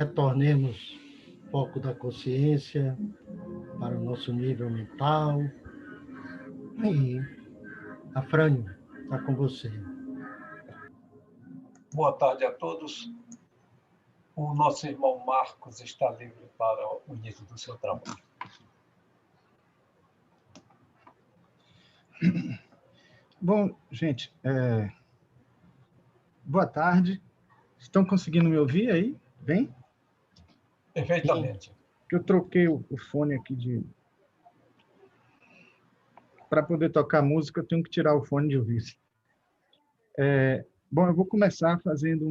retornemos foco da consciência para o nosso nível mental. E Afrânio, está com você. Boa tarde a todos. O nosso irmão Marcos está livre para o início do seu trabalho. Bom, gente, boa tarde. Estão conseguindo me ouvir aí? Bem? Perfeitamente. Eu troquei o fone aqui para poder tocar música, eu tenho que tirar o fone de ouvido. Bom, eu vou começar fazendo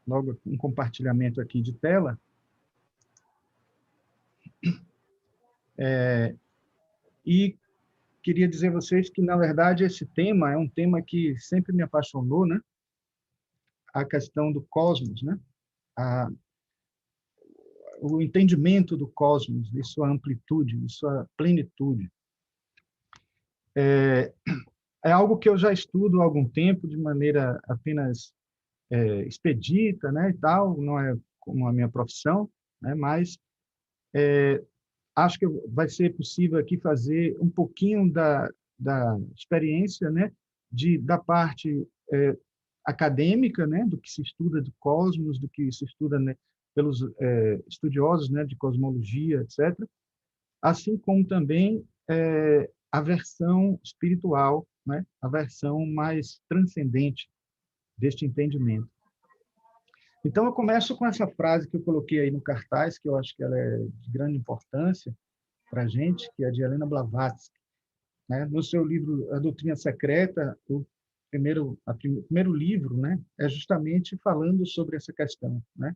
logo um compartilhamento aqui de tela. E queria dizer a vocês que, na verdade, esse tema é um tema que sempre me apaixonou, né? A questão do cosmos, né? O entendimento do cosmos, de sua amplitude, de sua plenitude. É algo que eu já estudo há algum tempo, de maneira apenas expedita, né, e tal, não é como a minha profissão, né, mas acho que vai ser possível aqui fazer um pouquinho da experiência, né, da parte acadêmica, né, do que se estuda do cosmos, do que se estuda, né, pelos estudiosos, né, de cosmologia, etc., assim como também a versão espiritual, né, a versão mais transcendente deste entendimento. Então, eu começo com essa frase que eu coloquei aí no cartaz, que eu acho que ela é de grande importância para a gente, que é de Helena Blavatsky, né? No seu livro A Doutrina Secreta, o primeiro livro, né, é justamente falando sobre essa questão, né,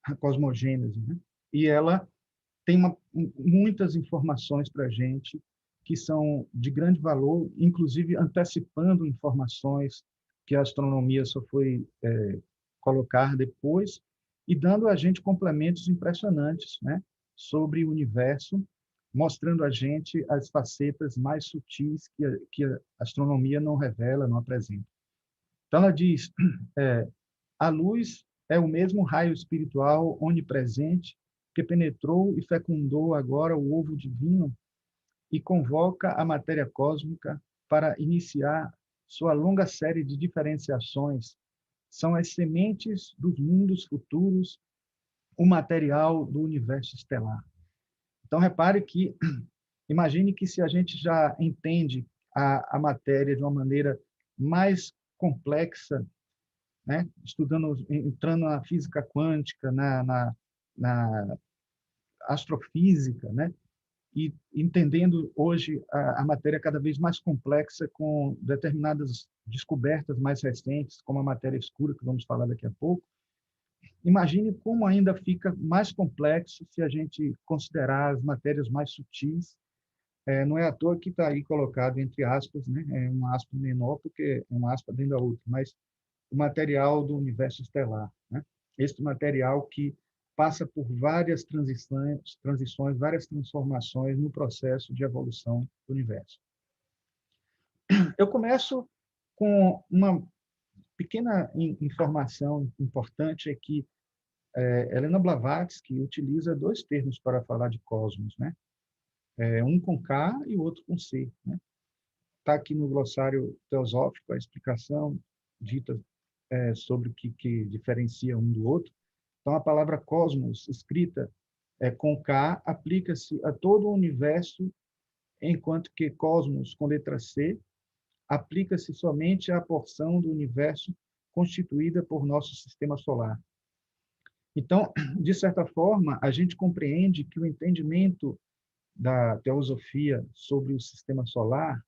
a cosmogênese, né? E ela tem muitas informações para a gente que são de grande valor, inclusive antecipando informações que a astronomia só foi colocar depois e dando a gente complementos impressionantes, né, sobre o universo, mostrando a gente as facetas mais sutis que a astronomia não revela, não apresenta. Então, ela diz, a luz é o mesmo raio espiritual onipresente que penetrou e fecundou agora o ovo divino e convoca a matéria cósmica para iniciar sua longa série de diferenciações. São as sementes dos mundos futuros, o material do universo estelar. Então, repare que, imagine que se a gente já entende a matéria de uma maneira mais complexa, né? Entrando na física quântica, na astrofísica, né? E entendendo hoje a matéria cada vez mais complexa com determinadas descobertas mais recentes, como a matéria escura, que vamos falar daqui a pouco. Imagine como ainda fica mais complexo se a gente considerar as matérias mais sutis. Não é à toa que está aí colocado entre aspas, né? É uma aspa menor porque é uma aspa dentro da outra, mas o material do universo estelar, né? Este material que passa por várias transições, várias transformações no processo de evolução do universo. Eu começo com uma pequena informação importante, é que Helena Blavatsky utiliza dois termos para falar de cosmos, né? Um com K e o outro com C, né? Está aqui no glossário teosófico a explicação dita sobre o que diferencia um do outro. Então, a palavra cosmos, escrita com K, aplica-se a todo o universo, enquanto que cosmos, com letra C, aplica-se somente à porção do universo constituída por nosso sistema solar. Então, de certa forma, a gente compreende que o entendimento da teosofia sobre o sistema solar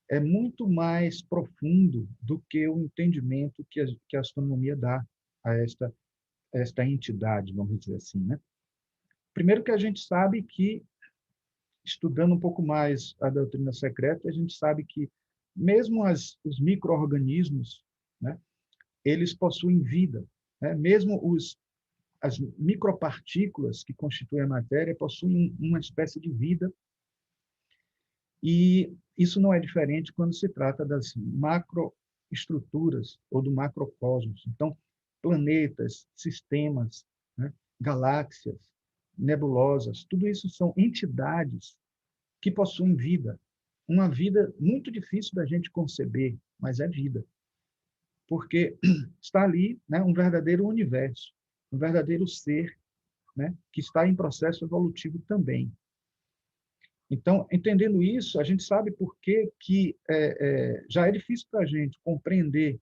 é muito mais profundo do que o entendimento que a astronomia dá a esta entidade, vamos dizer assim, né? Primeiro que a gente sabe que, estudando um pouco mais a doutrina secreta, a gente sabe que mesmo os micro-organismos, né, eles possuem vida, né? Mesmo as micropartículas que constituem a matéria possuem uma espécie de vida, e isso não é diferente quando se trata das macroestruturas ou do macrocosmos. Então, planetas, sistemas, né? Galáxias, nebulosas, tudo isso são entidades que possuem vida. Uma vida muito difícil da gente conceber, mas é vida. Porque está ali, né, um verdadeiro universo, um verdadeiro ser, né, que está em processo evolutivo também. Então, entendendo isso, a gente sabe por que já é difícil para a gente compreender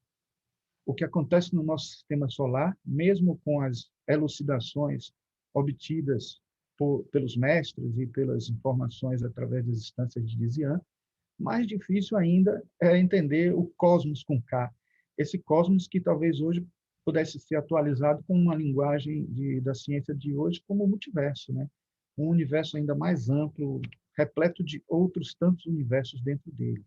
o que acontece no nosso sistema solar, mesmo com as elucidações obtidas pelos mestres e pelas informações através das instâncias de Lisian. Mais difícil ainda é entender o cosmos com K, esse cosmos que talvez hoje pudesse ser atualizado com uma linguagem da ciência de hoje como o multiverso, né? Um universo ainda mais amplo, repleto de outros tantos universos dentro dele.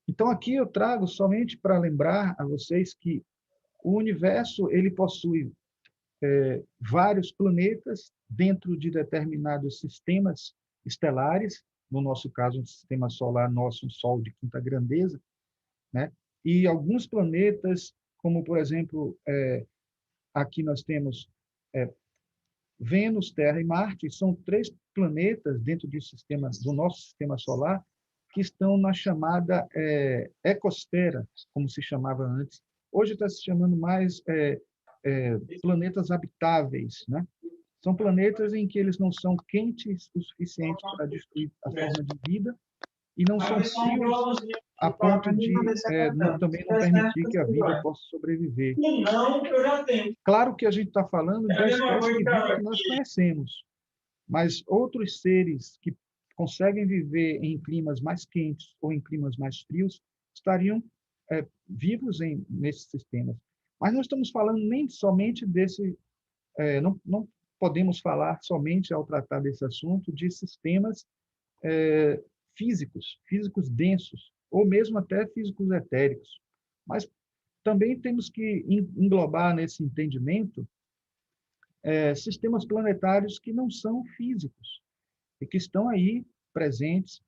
Então, aqui eu trago somente para lembrar a vocês que o universo ele possui vários planetas dentro de determinados sistemas estelares, no nosso caso, um sistema solar nosso, um Sol de quinta grandeza, né? E alguns planetas, como, por exemplo, aqui nós temos Vênus, Terra e Marte, são 3 planetas dentro do nosso sistema solar que estão na chamada ecosfera, como se chamava antes. Hoje está se chamando mais planetas habitáveis, né? São planetas em que eles não são quentes o suficiente para destruir a forma de vida e não são frios a ponto de também não permitir que a vida possa sobreviver. Claro que a gente está falando da espécie de vida que nós conhecemos, mas outros seres que conseguem viver em climas mais quentes ou em climas mais frios estariam vivos nesses sistemas. Mas não estamos falando nem somente desse... não podemos falar somente, ao tratar desse assunto, de sistemas físicos densos, ou mesmo até físicos etéricos. Mas também temos que englobar nesse entendimento sistemas planetários que não são físicos e que estão aí presentes.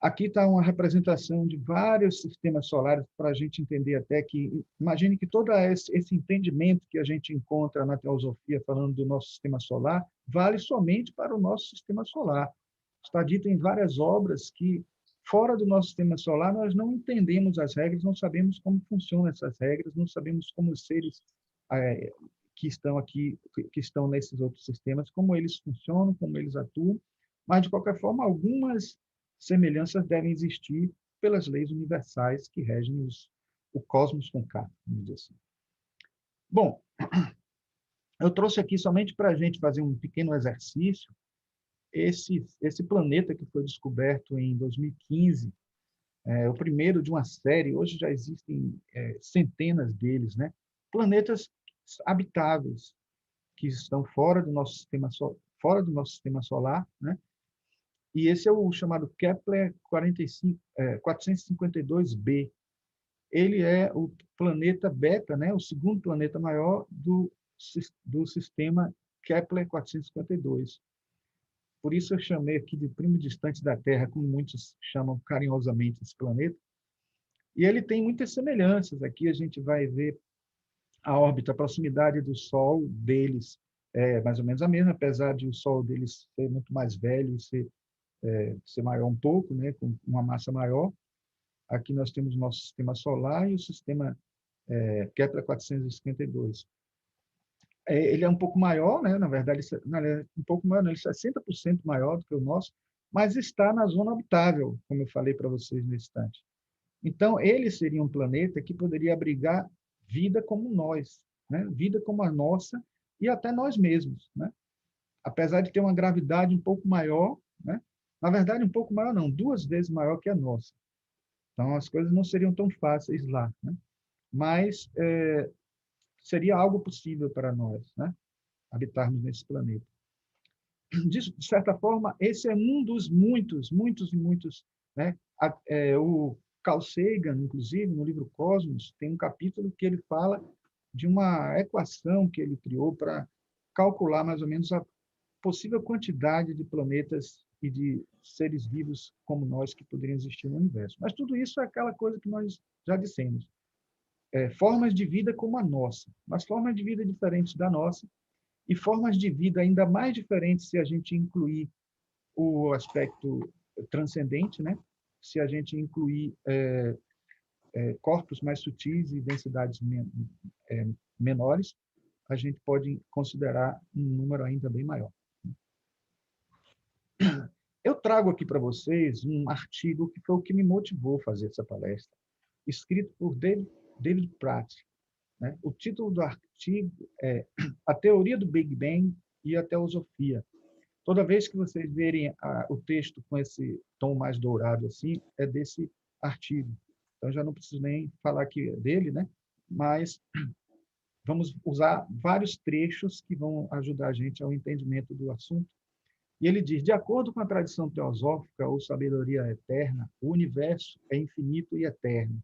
Aqui está uma representação de vários sistemas solares para a gente entender até que, imagine que todo esse entendimento que a gente encontra na teosofia falando do nosso sistema solar, vale somente para o nosso sistema solar. Está dito em várias obras que, fora do nosso sistema solar, nós não entendemos as regras, não sabemos como funcionam essas regras, não sabemos como os seres que estão aqui, que estão nesses outros sistemas, como eles funcionam, como eles atuam, mas, de qualquer forma, algumas semelhanças devem existir pelas leis universais que regem o cosmos com K, vamos dizer assim. Bom, eu trouxe aqui somente para a gente fazer um pequeno exercício. Esse planeta que foi descoberto em 2015, o primeiro de uma série, hoje já existem centenas deles, né? Planetas habitáveis que estão fora do nosso sistema solar, né? E esse é o chamado Kepler 452b. Ele é o planeta Beta, né? O segundo planeta maior do sistema Kepler 452. Por isso eu chamei aqui de primo distante da Terra, como muitos chamam carinhosamente esse planeta. E ele tem muitas semelhanças. Aqui a gente vai ver a órbita, a proximidade do Sol deles é mais ou menos a mesma, apesar de o Sol deles ser muito mais velho e ser maior um pouco, né, com uma massa maior. Aqui nós temos o nosso sistema solar e o sistema Kepler 452. Ele é um pouco maior, né, na verdade, um pouco maior, não, ele é 60% maior do que o nosso, mas está na zona habitável, como eu falei para vocês no instante. Então, ele seria um planeta que poderia abrigar vida como nós, né? Vida como a nossa e até nós mesmos, né? Apesar de ter uma gravidade um pouco maior, né? Na verdade, um pouco maior não, 2 vezes maior que a nossa. Então, as coisas não seriam tão fáceis lá, né? Mas seria algo possível para nós, né? Habitarmos nesse planeta. De certa forma, esse é um dos muitos, né? O Carl Sagan, inclusive, no livro Cosmos, tem um capítulo que ele fala de uma equação que ele criou para calcular mais ou menos a possível quantidade de planetas e de seres vivos como nós que poderiam existir no universo. Mas tudo isso é aquela coisa que nós já dissemos. formas de vida como a nossa, mas formas de vida diferentes da nossa, e formas de vida ainda mais diferentes se a gente incluir o aspecto transcendente, né? Se a gente incluir corpos mais sutis e densidades menores, a gente pode considerar um número ainda bem maior. Eu trago aqui para vocês um artigo que foi o que me motivou a fazer essa palestra, escrito por David Pratt, né? O título do artigo é A Teoria do Big Bang e a Teosofia. Toda vez que vocês verem o texto com esse tom mais dourado assim, é desse artigo. Então, já não preciso nem falar aqui dele, né? Mas vamos usar vários trechos que vão ajudar a gente ao entendimento do assunto. E ele diz, de acordo com a tradição teosófica ou sabedoria eterna, o universo é infinito e eterno.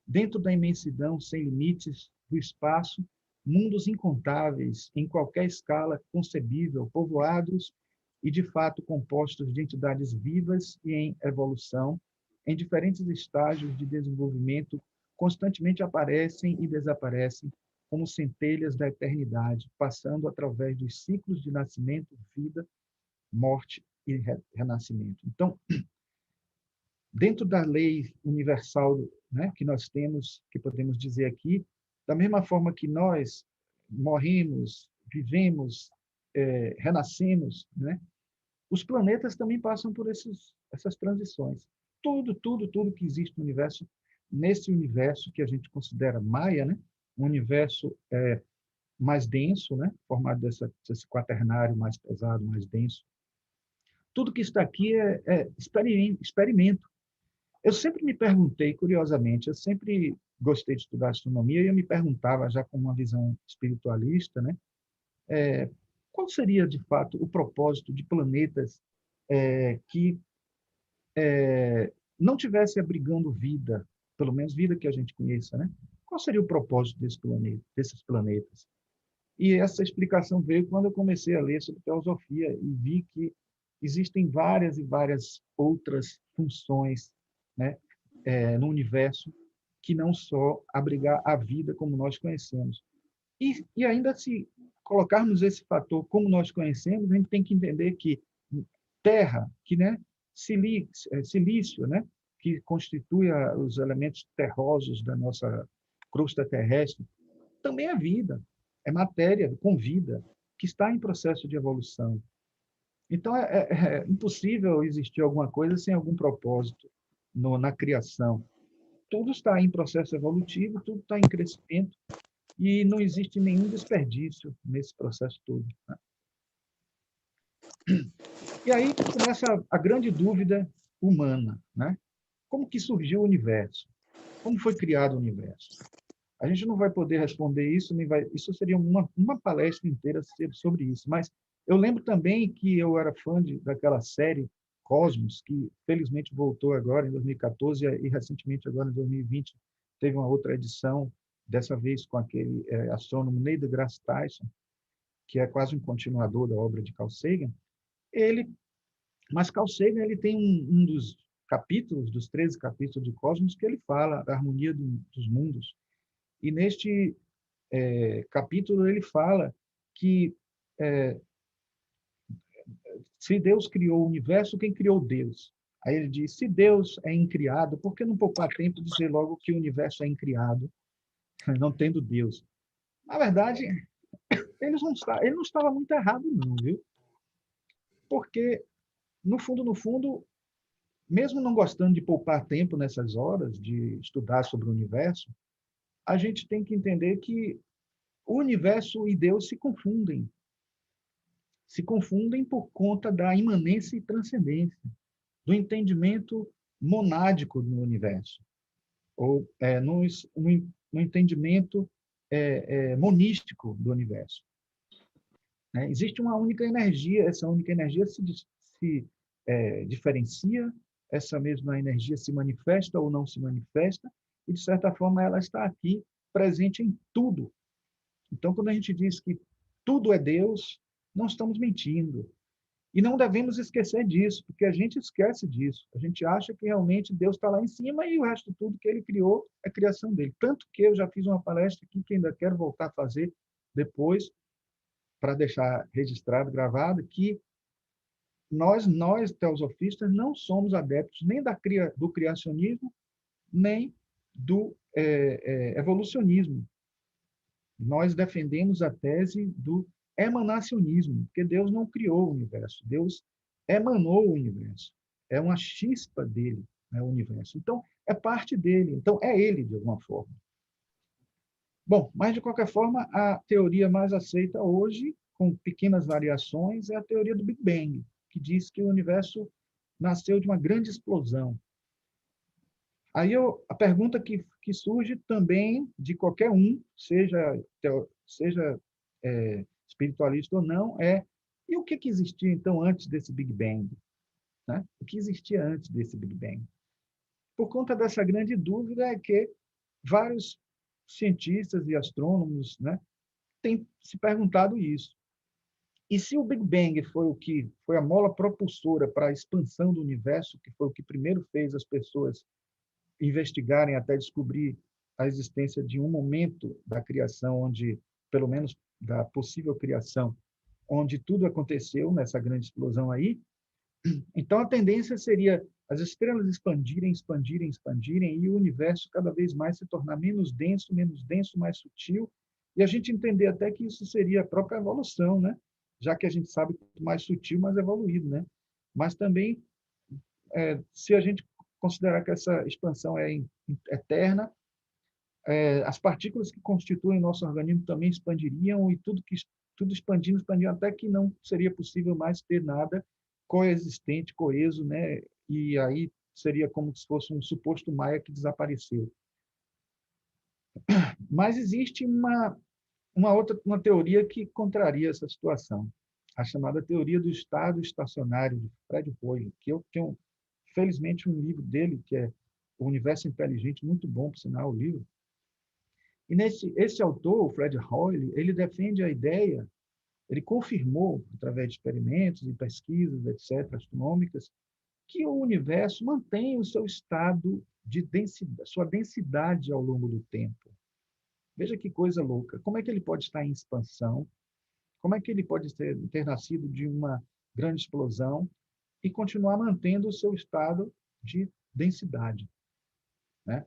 Dentro da imensidão sem limites do espaço, mundos incontáveis, em qualquer escala concebível, povoados e, de fato, compostos de entidades vivas e em evolução, em diferentes estágios de desenvolvimento, constantemente aparecem e desaparecem como centelhas da eternidade, passando através dos ciclos de nascimento, vida, morte e renascimento. Então, dentro da lei universal, né, que nós temos, que podemos dizer aqui, da mesma forma que nós morremos, vivemos, renascemos, né, os planetas também passam por essas transições. Tudo que existe no universo, nesse universo que a gente considera Maia, né, um universo mais denso, né, formado desse quaternário mais pesado, mais denso. Tudo que está aqui é experimento. Eu sempre me perguntei, curiosamente, eu sempre gostei de estudar astronomia e eu me perguntava, já com uma visão espiritualista, né, qual seria, de fato, o propósito de planetas que não tivesse abrigando vida, pelo menos vida que a gente conheça, né? Qual seria o propósito desses planetas? E essa explicação veio quando eu comecei a ler sobre teosofia e vi que existem várias e várias outras funções, né, no universo que não só abrigar a vida como nós conhecemos. E ainda se colocarmos esse fator como nós conhecemos, a gente tem que entender que terra, que, né, silício, né, que constitui os elementos terrosos da nossa crosta terrestre, também é vida, é matéria com vida, que está em processo de evolução. Então, é impossível existir alguma coisa sem algum propósito na criação. Tudo está em processo evolutivo, tudo está em crescimento, e não existe nenhum desperdício nesse processo todo, né? E aí começa a grande dúvida humana, né? Como que surgiu o universo? Como foi criado o universo? A gente não vai poder responder isso, isso seria uma palestra inteira sobre isso. Mas eu lembro também que eu era fã daquela série Cosmos, que felizmente voltou agora em 2014 e recentemente agora em 2020 teve uma outra edição, dessa vez com aquele astrônomo Neil deGrasse Tyson, que é quase um continuador da obra de Carl Sagan. Mas Carl Sagan ele tem um dos capítulos, dos 13 capítulos de Cosmos, que ele fala da harmonia dos mundos. E neste capítulo ele fala que se Deus criou o universo, quem criou Deus? Aí ele diz, se Deus é incriado, por que não poupar tempo de dizer logo que o universo é incriado, não tendo Deus? Na verdade, ele não estava muito errado não, viu? Porque, no fundo, mesmo não gostando de poupar tempo nessas horas de estudar sobre o universo, a gente tem que entender que o universo e Deus se confundem. Se confundem por conta da imanência e transcendência, do entendimento monádico no universo, ou no entendimento monístico do universo. Existe uma única energia, essa única energia se diferencia, essa mesma energia se manifesta ou não se manifesta, e, de certa forma, ela está aqui, presente em tudo. Então, quando a gente diz que tudo é Deus, não estamos mentindo. E não devemos esquecer disso, porque a gente esquece disso. A gente acha que realmente Deus está lá em cima e o resto de tudo que ele criou é criação dele. Tanto que eu já fiz uma palestra aqui que ainda quero voltar a fazer depois, para deixar registrado, gravado, que nós teosofistas, não somos adeptos nem do criacionismo, nem do evolucionismo. Nós defendemos a tese do emanacionismo, porque Deus não criou o universo, Deus emanou o universo. É uma chispa dele, né, o universo. Então, é parte dele, então é ele, de alguma forma. Bom, mas, de qualquer forma, a teoria mais aceita hoje, com pequenas variações, é a teoria do Big Bang, que diz que o universo nasceu de uma grande explosão. Aí a pergunta que surge também de qualquer um, seja espiritualista ou não, e o que existia, então, antes desse Big Bang? Né? O que existia antes desse Big Bang? Por conta dessa grande dúvida é que vários cientistas e astrônomos, né, têm se perguntado isso. E se o Big Bang foi a mola propulsora para a expansão do universo, que foi o que primeiro fez as pessoas investigarem até descobrir a existência de um momento da criação onde, pelo menos da possível criação, onde tudo aconteceu nessa grande explosão aí, então a tendência seria as estrelas expandirem, expandirem, expandirem e o universo cada vez mais se tornar menos denso, mais sutil, e a gente entender até que isso seria a própria evolução, né? Já que a gente sabe que mais sutil, mais evoluído, né? Mas também, se a gente considerar que essa expansão é eterna, as partículas que constituem nosso organismo também expandiriam e tudo expandindo, até que não seria possível mais ter nada coexistente, coeso, né? E aí seria como se fosse um suposto Maia que desapareceu. Mas existe uma teoria que contraria essa situação, a chamada teoria do estado estacionário de Fred Hoyle, que eu tenho, felizmente, um livro dele, que é O Universo Inteligente, muito bom, por sinal, o livro. E esse autor, o Fred Hoyle, ele defende a ideia, ele confirmou, através de experimentos e pesquisas, etc., astronômicas, que o universo mantém o seu estado de densidade, sua densidade ao longo do tempo. Veja que coisa louca. Como é que ele pode estar em expansão? Como é que ele pode ter nascido de uma grande explosão e continuar mantendo o seu estado de densidade, né?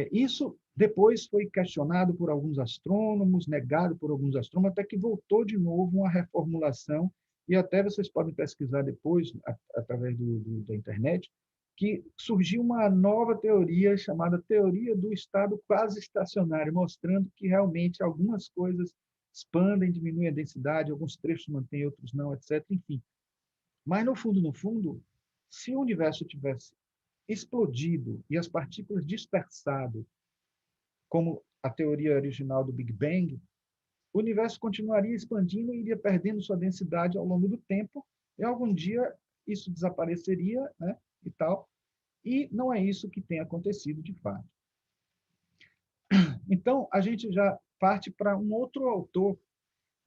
Isso depois foi questionado por alguns astrônomos, negado por alguns astrônomos, até que voltou de novo uma reformulação, e até vocês podem pesquisar depois, através da internet, que surgiu uma nova teoria chamada teoria do estado quase estacionário, mostrando que realmente algumas coisas expandem, diminuem a densidade, alguns trechos mantêm, outros não, etc. Enfim. Mas, no fundo, se o universo tivesse explodido e as partículas dispersado, como a teoria original do Big Bang, o universo continuaria expandindo e iria perdendo sua densidade ao longo do tempo, e algum dia isso desapareceria, né, e tal. E não é isso que tem acontecido de fato. Então, a gente já parte para um outro autor,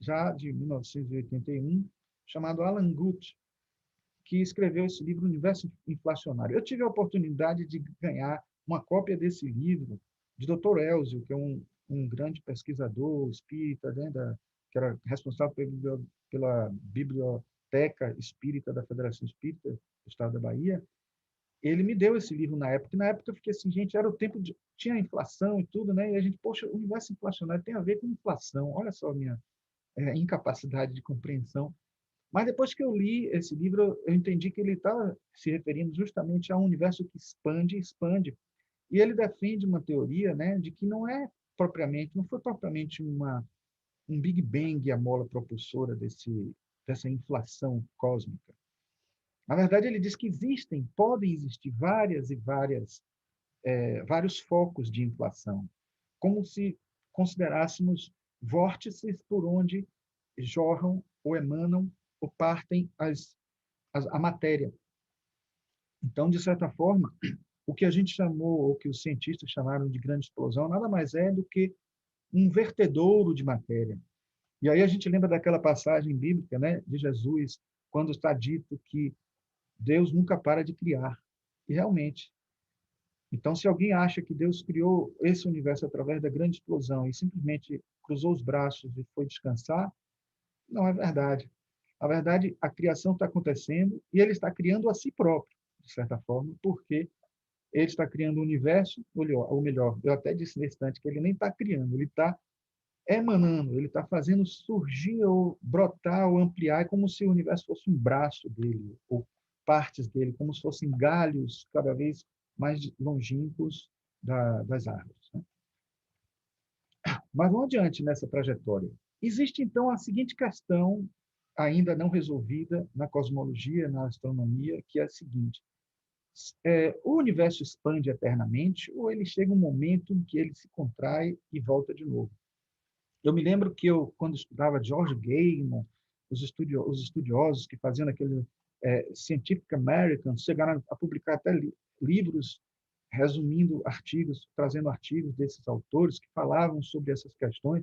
já de 1981, chamado Alan Guth, que escreveu esse livro, Universo Inflacionário. Eu tive a oportunidade de ganhar uma cópia desse livro de Dr. Elzio, que é um grande pesquisador espírita, né, que era responsável pela Biblioteca Espírita da Federação Espírita do Estado da Bahia. Ele me deu esse livro na época, e na época eu fiquei assim, gente, era o tempo tinha inflação e tudo, né? E a gente, poxa, o universo inflacionário tem a ver com inflação. Olha só a minha incapacidade de compreensão. Mas depois que eu li esse livro, eu entendi que ele estava se referindo justamente a um universo que expande, expande. E ele defende uma teoria, né, de que não foi propriamente um Big Bang a mola propulsora dessa inflação cósmica. Na verdade, ele diz que podem existir vários focos de inflação, como se considerássemos vórtices por onde jorram ou emanam ou partem a matéria. Então, de certa forma, o que a gente chamou, ou que os cientistas chamaram de grande explosão, nada mais é do que um vertedouro de matéria. E aí a gente lembra daquela passagem bíblica, né, de Jesus quando está dito que Deus nunca para de criar. E realmente. Então, se alguém acha que Deus criou esse universo através da grande explosão e simplesmente cruzou os braços e foi descansar, não é verdade. Na verdade, a criação está acontecendo e ele está criando a si próprio, de certa forma, porque ele está criando o universo, ou melhor, eu até disse nesse instante que ele nem está criando, ele está emanando, ele está fazendo surgir ou brotar ou ampliar, é como se o universo fosse um braço dele, ou partes dele, como se fossem galhos cada vez mais longínquos das árvores. Né? Mas vamos adiante nessa trajetória. Existe, então, a seguinte questão, ainda não resolvida na cosmologia, na astronomia, que é a seguinte: o universo expande eternamente ou ele chega um momento em que ele se contrai e volta de novo? Eu me lembro que quando estudava George Gaiman, os estudiosos que faziam aquele Scientific American, chegaram a publicar até livros resumindo artigos, trazendo artigos desses autores que falavam sobre essas questões.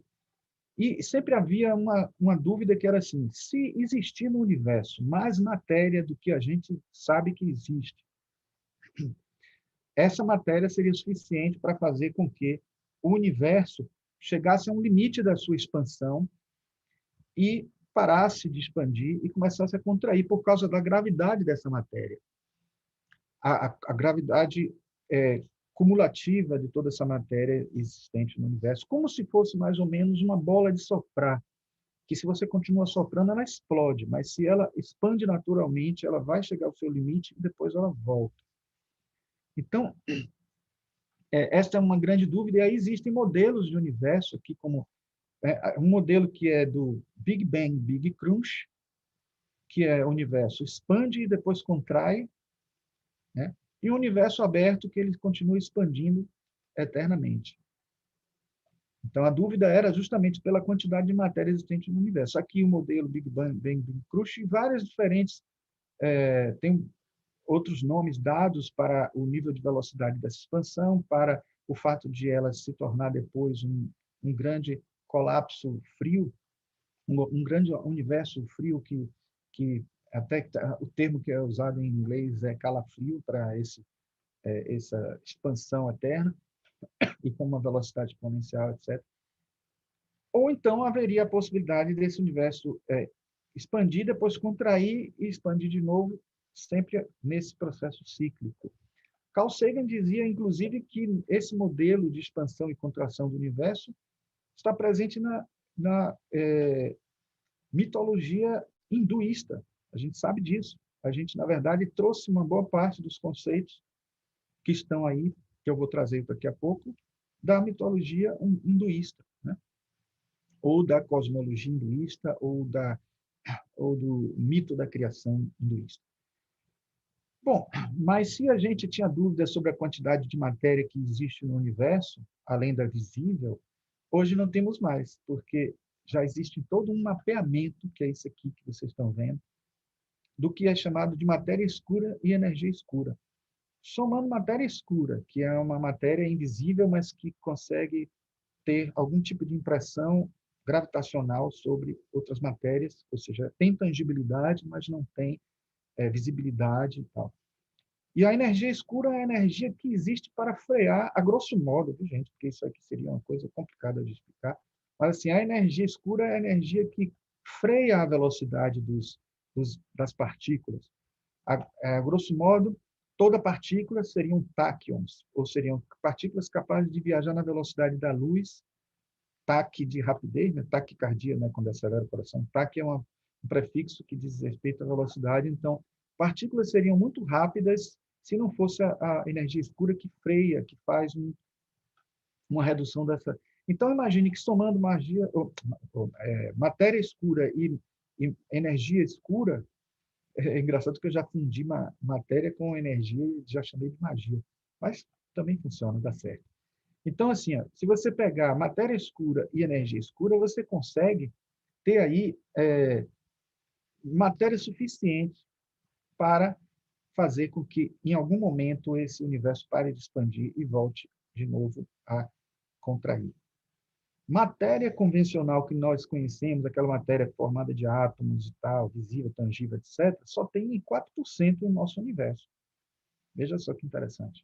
E sempre havia uma dúvida que era assim: se existir no universo mais matéria do que a gente sabe que existe, essa matéria seria suficiente para fazer com que o universo chegasse a um limite da sua expansão e parasse de expandir e começasse a contrair por causa da gravidade dessa matéria. A gravidade cumulativa de toda essa matéria existente no universo, como se fosse mais ou menos uma bola de soprar, que se você continua soprando, ela explode, mas se ela expande naturalmente, ela vai chegar ao seu limite e depois ela volta. Então, esta é uma grande dúvida, e aí existem modelos de universo aqui, como um modelo que é do Big Bang, Big Crunch, que é o universo expande e depois contrai, né? E o universo aberto, que ele continua expandindo eternamente. Então, a dúvida era justamente pela quantidade de matéria existente no universo. Aqui o modelo Big Bang, Big Crunch, e várias diferentes, tem outros nomes dados para o nível de velocidade dessa expansão, para o fato de ela se tornar depois um grande colapso frio, um grande universo frio que até o termo que é usado em inglês é calafrio para essa expansão eterna e com uma velocidade exponencial, etc. Ou então haveria a possibilidade desse universo expandir, depois contrair e expandir de novo, sempre nesse processo cíclico. Carl Sagan dizia, inclusive, que esse modelo de expansão e contração do universo está presente na mitologia hinduísta. A gente sabe disso. A gente, na verdade, trouxe uma boa parte dos conceitos que estão aí, que eu vou trazer daqui a pouco, da mitologia hinduísta, né? Ou da cosmologia hinduísta, ou do mito da criação hinduísta. Bom, mas se a gente tinha dúvidas sobre a quantidade de matéria que existe no universo, além da visível, hoje não temos mais, porque já existe todo um mapeamento, que é isso aqui que vocês estão vendo, do que é chamado de matéria escura e energia escura. Somando matéria escura, que é uma matéria invisível, mas que consegue ter algum tipo de impressão gravitacional sobre outras matérias, ou seja, tem tangibilidade, mas não tem visibilidade e tal. E a energia escura é a energia que existe para frear, a grosso modo, viu, gente? Porque isso aqui seria uma coisa complicada de explicar. Mas, assim, a energia escura é a energia que freia a velocidade das partículas. A grosso modo, toda partícula seriam táquions, ou seriam partículas capazes de viajar na velocidade da luz, taque de rapidez, né? Taquicardia, né? Quando acelera o coração. Taque é um prefixo que diz respeito à velocidade. Então, partículas seriam muito rápidas se não fosse a energia escura que freia, que faz uma redução dessa. Então, imagine que somando matéria escura e energia escura, é engraçado que eu já fundi matéria com energia e já chamei de magia. Mas também funciona, dá certo. Então, assim, se você pegar matéria escura e energia escura, você consegue ter aí matéria suficiente para fazer com que, em algum momento, esse universo pare de expandir e volte de novo a contrair. matéria convencional que nós conhecemos, aquela matéria formada de átomos e tal, visível, tangível, etc., só tem em 4% no nosso universo. Veja só que interessante.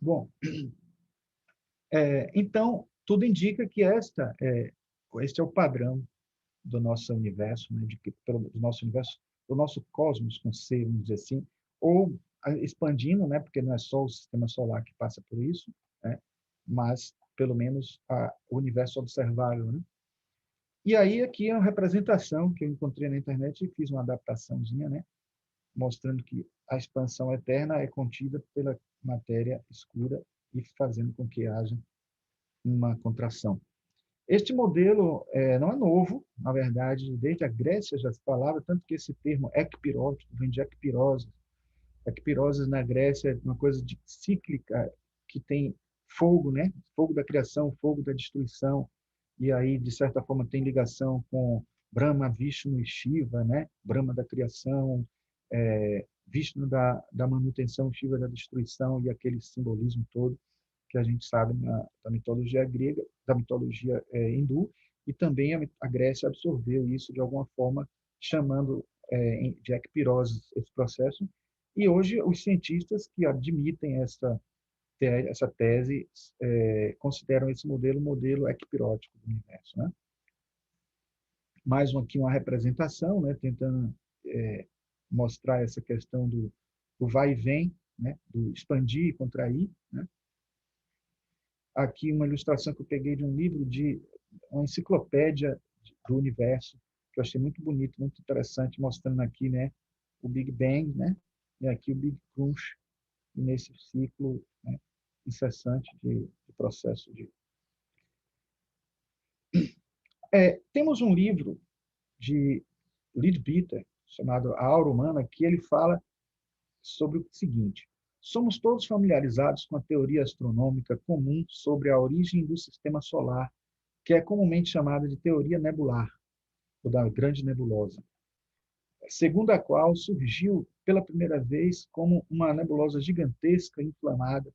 Bom, então, tudo indica que este é o padrão do nosso universo, né, do nosso universo, do nosso cosmos com C, vamos dizer assim, ou expandindo, né, porque não é só o sistema solar que passa por isso, né, mas pelo menos o universo observável, né? E aí aqui é uma representação que eu encontrei na internet e fiz uma adaptaçãozinha, né, mostrando que a expansão eterna é contida pela matéria escura e fazendo com que haja uma contração. Este modelo não é novo, na verdade, desde a Grécia já se falava, tanto que esse termo ecpirótico vem de ecpirose. Ecpirose na Grécia é uma coisa de cíclica, que tem fogo, né? Fogo da criação, fogo da destruição, e aí, de certa forma, tem ligação com Brahma, Vishnu e Shiva, né? Brahma da criação, Vishnu da manutenção, Shiva da destruição, e aquele simbolismo todo que a gente sabe da mitologia grega, da mitologia hindu, e também a Grécia absorveu isso de alguma forma, chamando de ecpirose esse processo, e hoje os cientistas que admitem essa tese consideram esse modelo o modelo ecpirótico do universo, né? Mais aqui uma representação, né, tentando mostrar essa questão do vai e vem, né, do expandir e contrair, né? Aqui uma ilustração que eu peguei de um livro de uma enciclopédia do universo, que eu achei muito bonito, muito interessante, mostrando aqui, né, o Big Bang, né, e aqui o Big Crunch, nesse ciclo, né, incessante de processo de... Temos um livro de Leadbeater, chamado A Aura Humana, que ele fala sobre o seguinte: somos todos familiarizados com a teoria astronômica comum sobre a origem do sistema solar, que é comumente chamada de teoria nebular, ou da grande nebulosa, segundo a qual surgiu pela primeira vez como uma nebulosa gigantesca inflamada,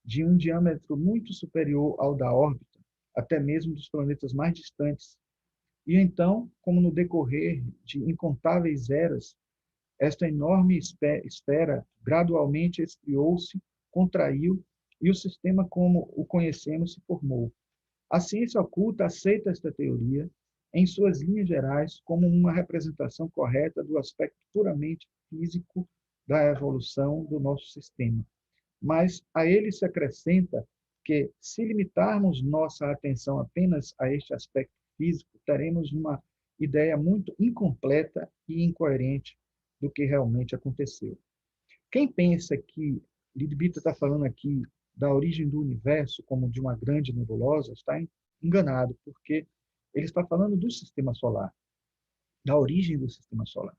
de um diâmetro muito superior ao da órbita, até mesmo dos planetas mais distantes. E então, como no decorrer de incontáveis eras, esta enorme esfera gradualmente esfriou-se, contraiu, e o sistema como o conhecemos se formou. A ciência oculta aceita esta teoria, em suas linhas gerais, como uma representação correta do aspecto puramente físico da evolução do nosso sistema. Mas a ele se acrescenta que, se limitarmos nossa atenção apenas a este aspecto físico, teremos uma ideia muito incompleta e incoerente do que realmente aconteceu. Quem pensa que Leadbeater está falando aqui da origem do universo como de uma grande nebulosa está enganado, porque ele está falando do sistema solar, da origem do sistema solar.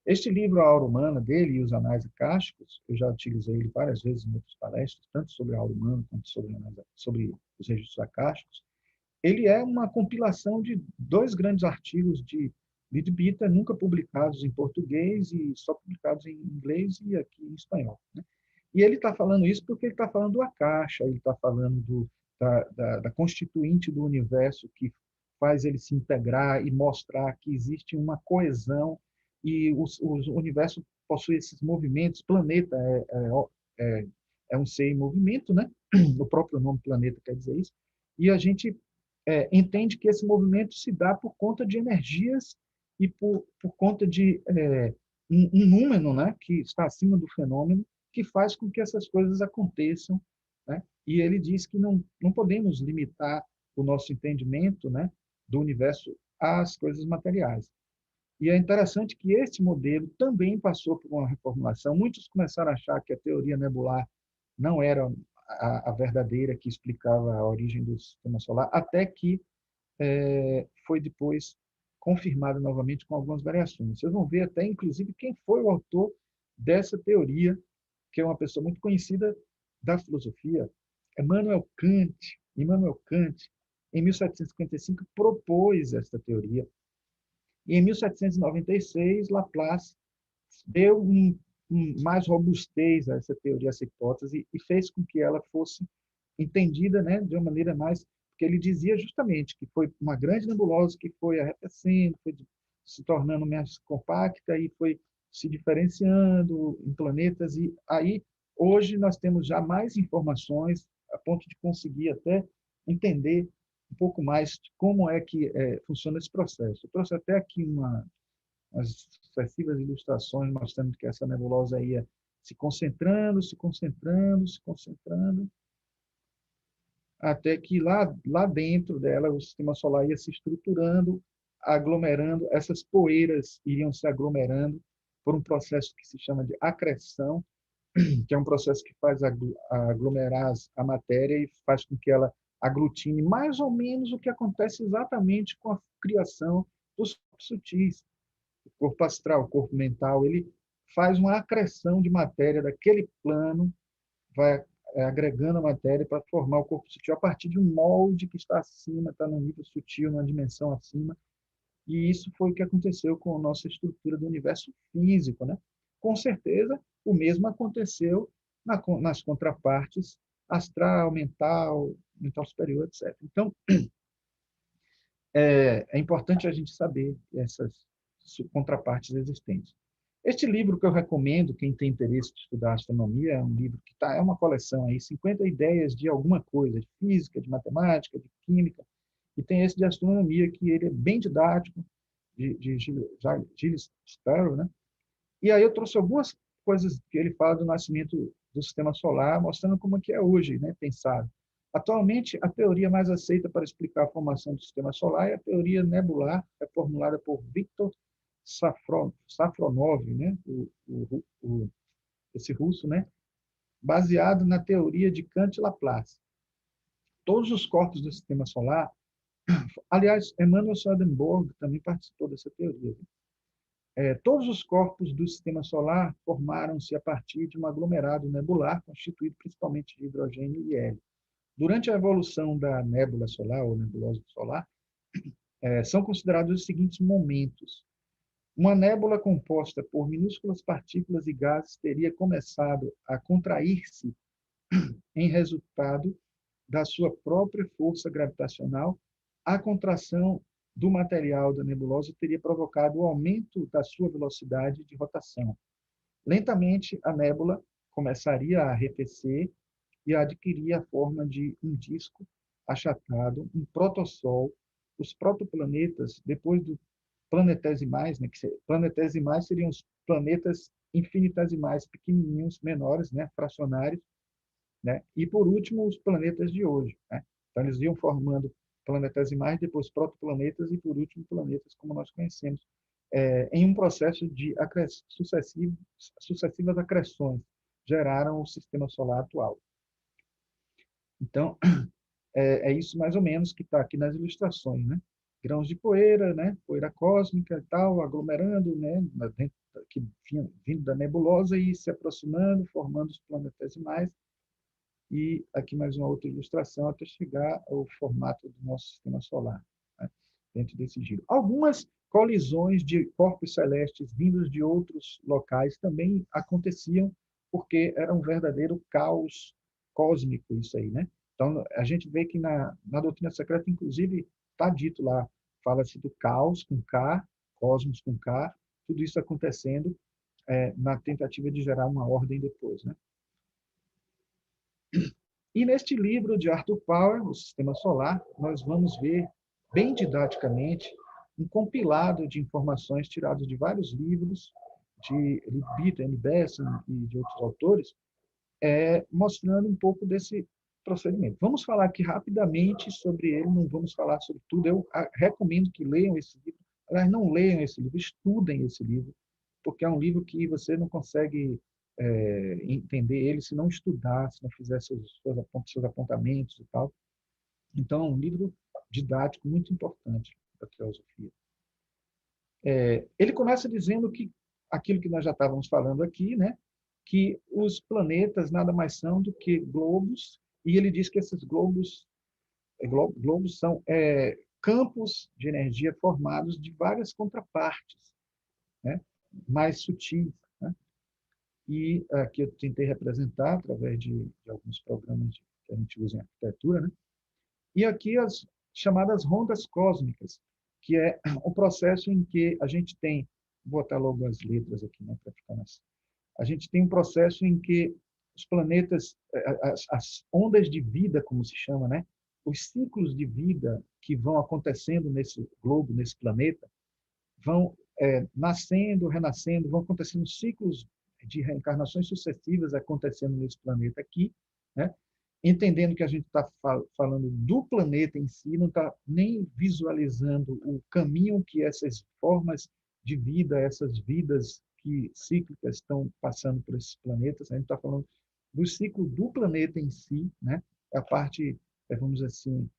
Este livro, A Aura Humana, dele e os Anais Acásticos, eu já utilizei ele várias vezes em outras palestras, tanto sobre a aura humana quanto sobre os registros acásticos. Ele é uma compilação de 2 grandes artigos de Leadbeater, nunca publicados em português e só publicados em inglês e aqui em espanhol, né? E ele está falando isso porque ele está falando do Akasha, ele está falando da constituinte do universo que faz ele se integrar e mostrar que existe uma coesão e o universo possui esses movimentos. Planeta é um ser em movimento, né? O próprio nome planeta quer dizer isso. E a gente entende que esse movimento se dá por conta de energias e por conta de um número, né, que está acima do fenômeno, que faz com que essas coisas aconteçam, né? E ele diz que não podemos limitar o nosso entendimento, né, do universo às coisas materiais. E é interessante que este modelo também passou por uma reformulação. Muitos começaram a achar que a teoria nebular não era a verdadeira que explicava a origem do sistema solar, até que foi depois confirmada novamente com algumas variações. Vocês vão ver até, inclusive, quem foi o autor dessa teoria, que é uma pessoa muito conhecida da filosofia, Immanuel Kant. Immanuel Kant, em 1755, propôs esta teoria. E em 1796, Laplace deu mais robustez a essa teoria, a essa hipótese, e fez com que ela fosse entendida, né, de uma maneira mais... porque ele dizia justamente que foi uma grande nebulosa que foi arrefecendo, foi se tornando mais compacta e foi se diferenciando em planetas. E aí, hoje, nós temos já mais informações a ponto de conseguir até entender um pouco mais de como é que funciona esse processo. Eu trouxe até aqui umas sucessivas ilustrações mostrando que essa nebulosa ia se concentrando, se concentrando, se concentrando, até que lá dentro dela o sistema solar ia se estruturando, aglomerando, essas poeiras iriam se aglomerando por um processo que se chama de acreção, que é um processo que faz aglomerar a matéria e faz com que ela aglutine mais ou menos o que acontece exatamente com a criação dos corpos sutis. O corpo astral, o corpo mental, ele faz uma acreção de matéria daquele plano, vai agregando a matéria para formar o corpo sutil a partir de um molde que está acima, está num nível sutil, numa dimensão acima. E isso foi o que aconteceu com a nossa estrutura do universo físico, né? Com certeza, o mesmo aconteceu nas contrapartes astral, mental, mental superior, etc. Então, é importante a gente saber essas contrapartes existentes. Este livro que eu recomendo, quem tem interesse de estudar astronomia, é um livro que é uma coleção aí, 50 ideias de alguma coisa, de física, de matemática, de química, e tem esse de astronomia, que ele é bem didático, de Gilles Sparrow, né? E aí eu trouxe algumas coisas que ele fala do nascimento do sistema solar, mostrando como é que é hoje, né, pensado. Atualmente, a teoria mais aceita para explicar a formação do sistema solar é a teoria nebular, é formulada por Viktor Safronov, né, esse russo, né, baseado na teoria de Kant-Laplace. Todos os corpos do sistema solar, aliás, Emanuel Swedenborg também participou dessa teoria. Todos os corpos do sistema solar formaram-se a partir de um aglomerado nebular constituído principalmente de hidrogênio e hélio. Durante a evolução da nébula solar, ou nebulosa solar, são considerados os seguintes momentos. Uma nébula composta por minúsculas partículas e gases teria começado a contrair-se em resultado da sua própria força gravitacional. A contração do material da nebulosa teria provocado o aumento da sua velocidade de rotação. Lentamente, a nébula começaria a arrefecer e a adquirir a forma de um disco achatado, um protossol. Os protoplanetas, depois do planetesimais, né, planetesimais seriam os planetas infinitesimais, pequenininhos, menores, né, fracionários, né, e por último os planetas de hoje, né? Então eles iam formando planetesimais, depois protoplanetas e por último planetas como nós conhecemos, em um processo de sucessivas acreções geraram o sistema solar atual. Então é isso mais ou menos que está aqui nas ilustrações, né? Grãos de poeira, né? Poeira cósmica e tal, aglomerando, né? Vindo da nebulosa e se aproximando, formando os planetesimais. E aqui mais uma outra ilustração até chegar ao formato do nosso sistema solar, né? Dentro desse giro. Algumas colisões de corpos celestes vindos de outros locais também aconteciam porque era um verdadeiro caos cósmico isso aí, né? Então, a gente vê que na doutrina secreta, inclusive, está dito lá, fala-se do caos com K, cosmos com K, tudo isso acontecendo na tentativa de gerar uma ordem depois, né? E neste livro de Arthur Power, O Sistema Solar, nós vamos ver, bem didaticamente, um compilado de informações tiradas de vários livros, de Leadbeater, Annie Besson e de outros autores, mostrando um pouco desse procedimento. Vamos falar aqui rapidamente sobre ele, não vamos falar sobre tudo. Eu recomendo que leiam esse livro. Aliás, não leiam esse livro, estudem esse livro, porque é um livro que você não consegue entender ele se não estudar, se não fizer seus apontamentos e tal. Então, é um livro didático muito importante para a teosofia. Ele começa dizendo que aquilo que nós já estávamos falando aqui, né, que os planetas nada mais são do que globos, e ele diz que esses globos são campos de energia formados de várias contrapartes, né, mais sutis, né? E aqui eu tentei representar através de alguns programas que a gente usa em arquitetura, né? E aqui as chamadas rondas cósmicas, que é o processo em que a gente tem, vou botar logo as letras aqui, né, para ficar mais. A gente tem um processo em que os planetas, as ondas de vida, como se chama, né, os ciclos de vida que vão acontecendo nesse globo, nesse planeta, vão nascendo, renascendo, vão acontecendo ciclos de reencarnações sucessivas acontecendo nesse planeta aqui, né? Entendendo que a gente está falando do planeta em si, não está nem visualizando o caminho que essas formas de vida, essas vidas que cíclicas estão passando por esses planetas. A gente está falando do ciclo do planeta em si, né? A parte, vamos dizer assim,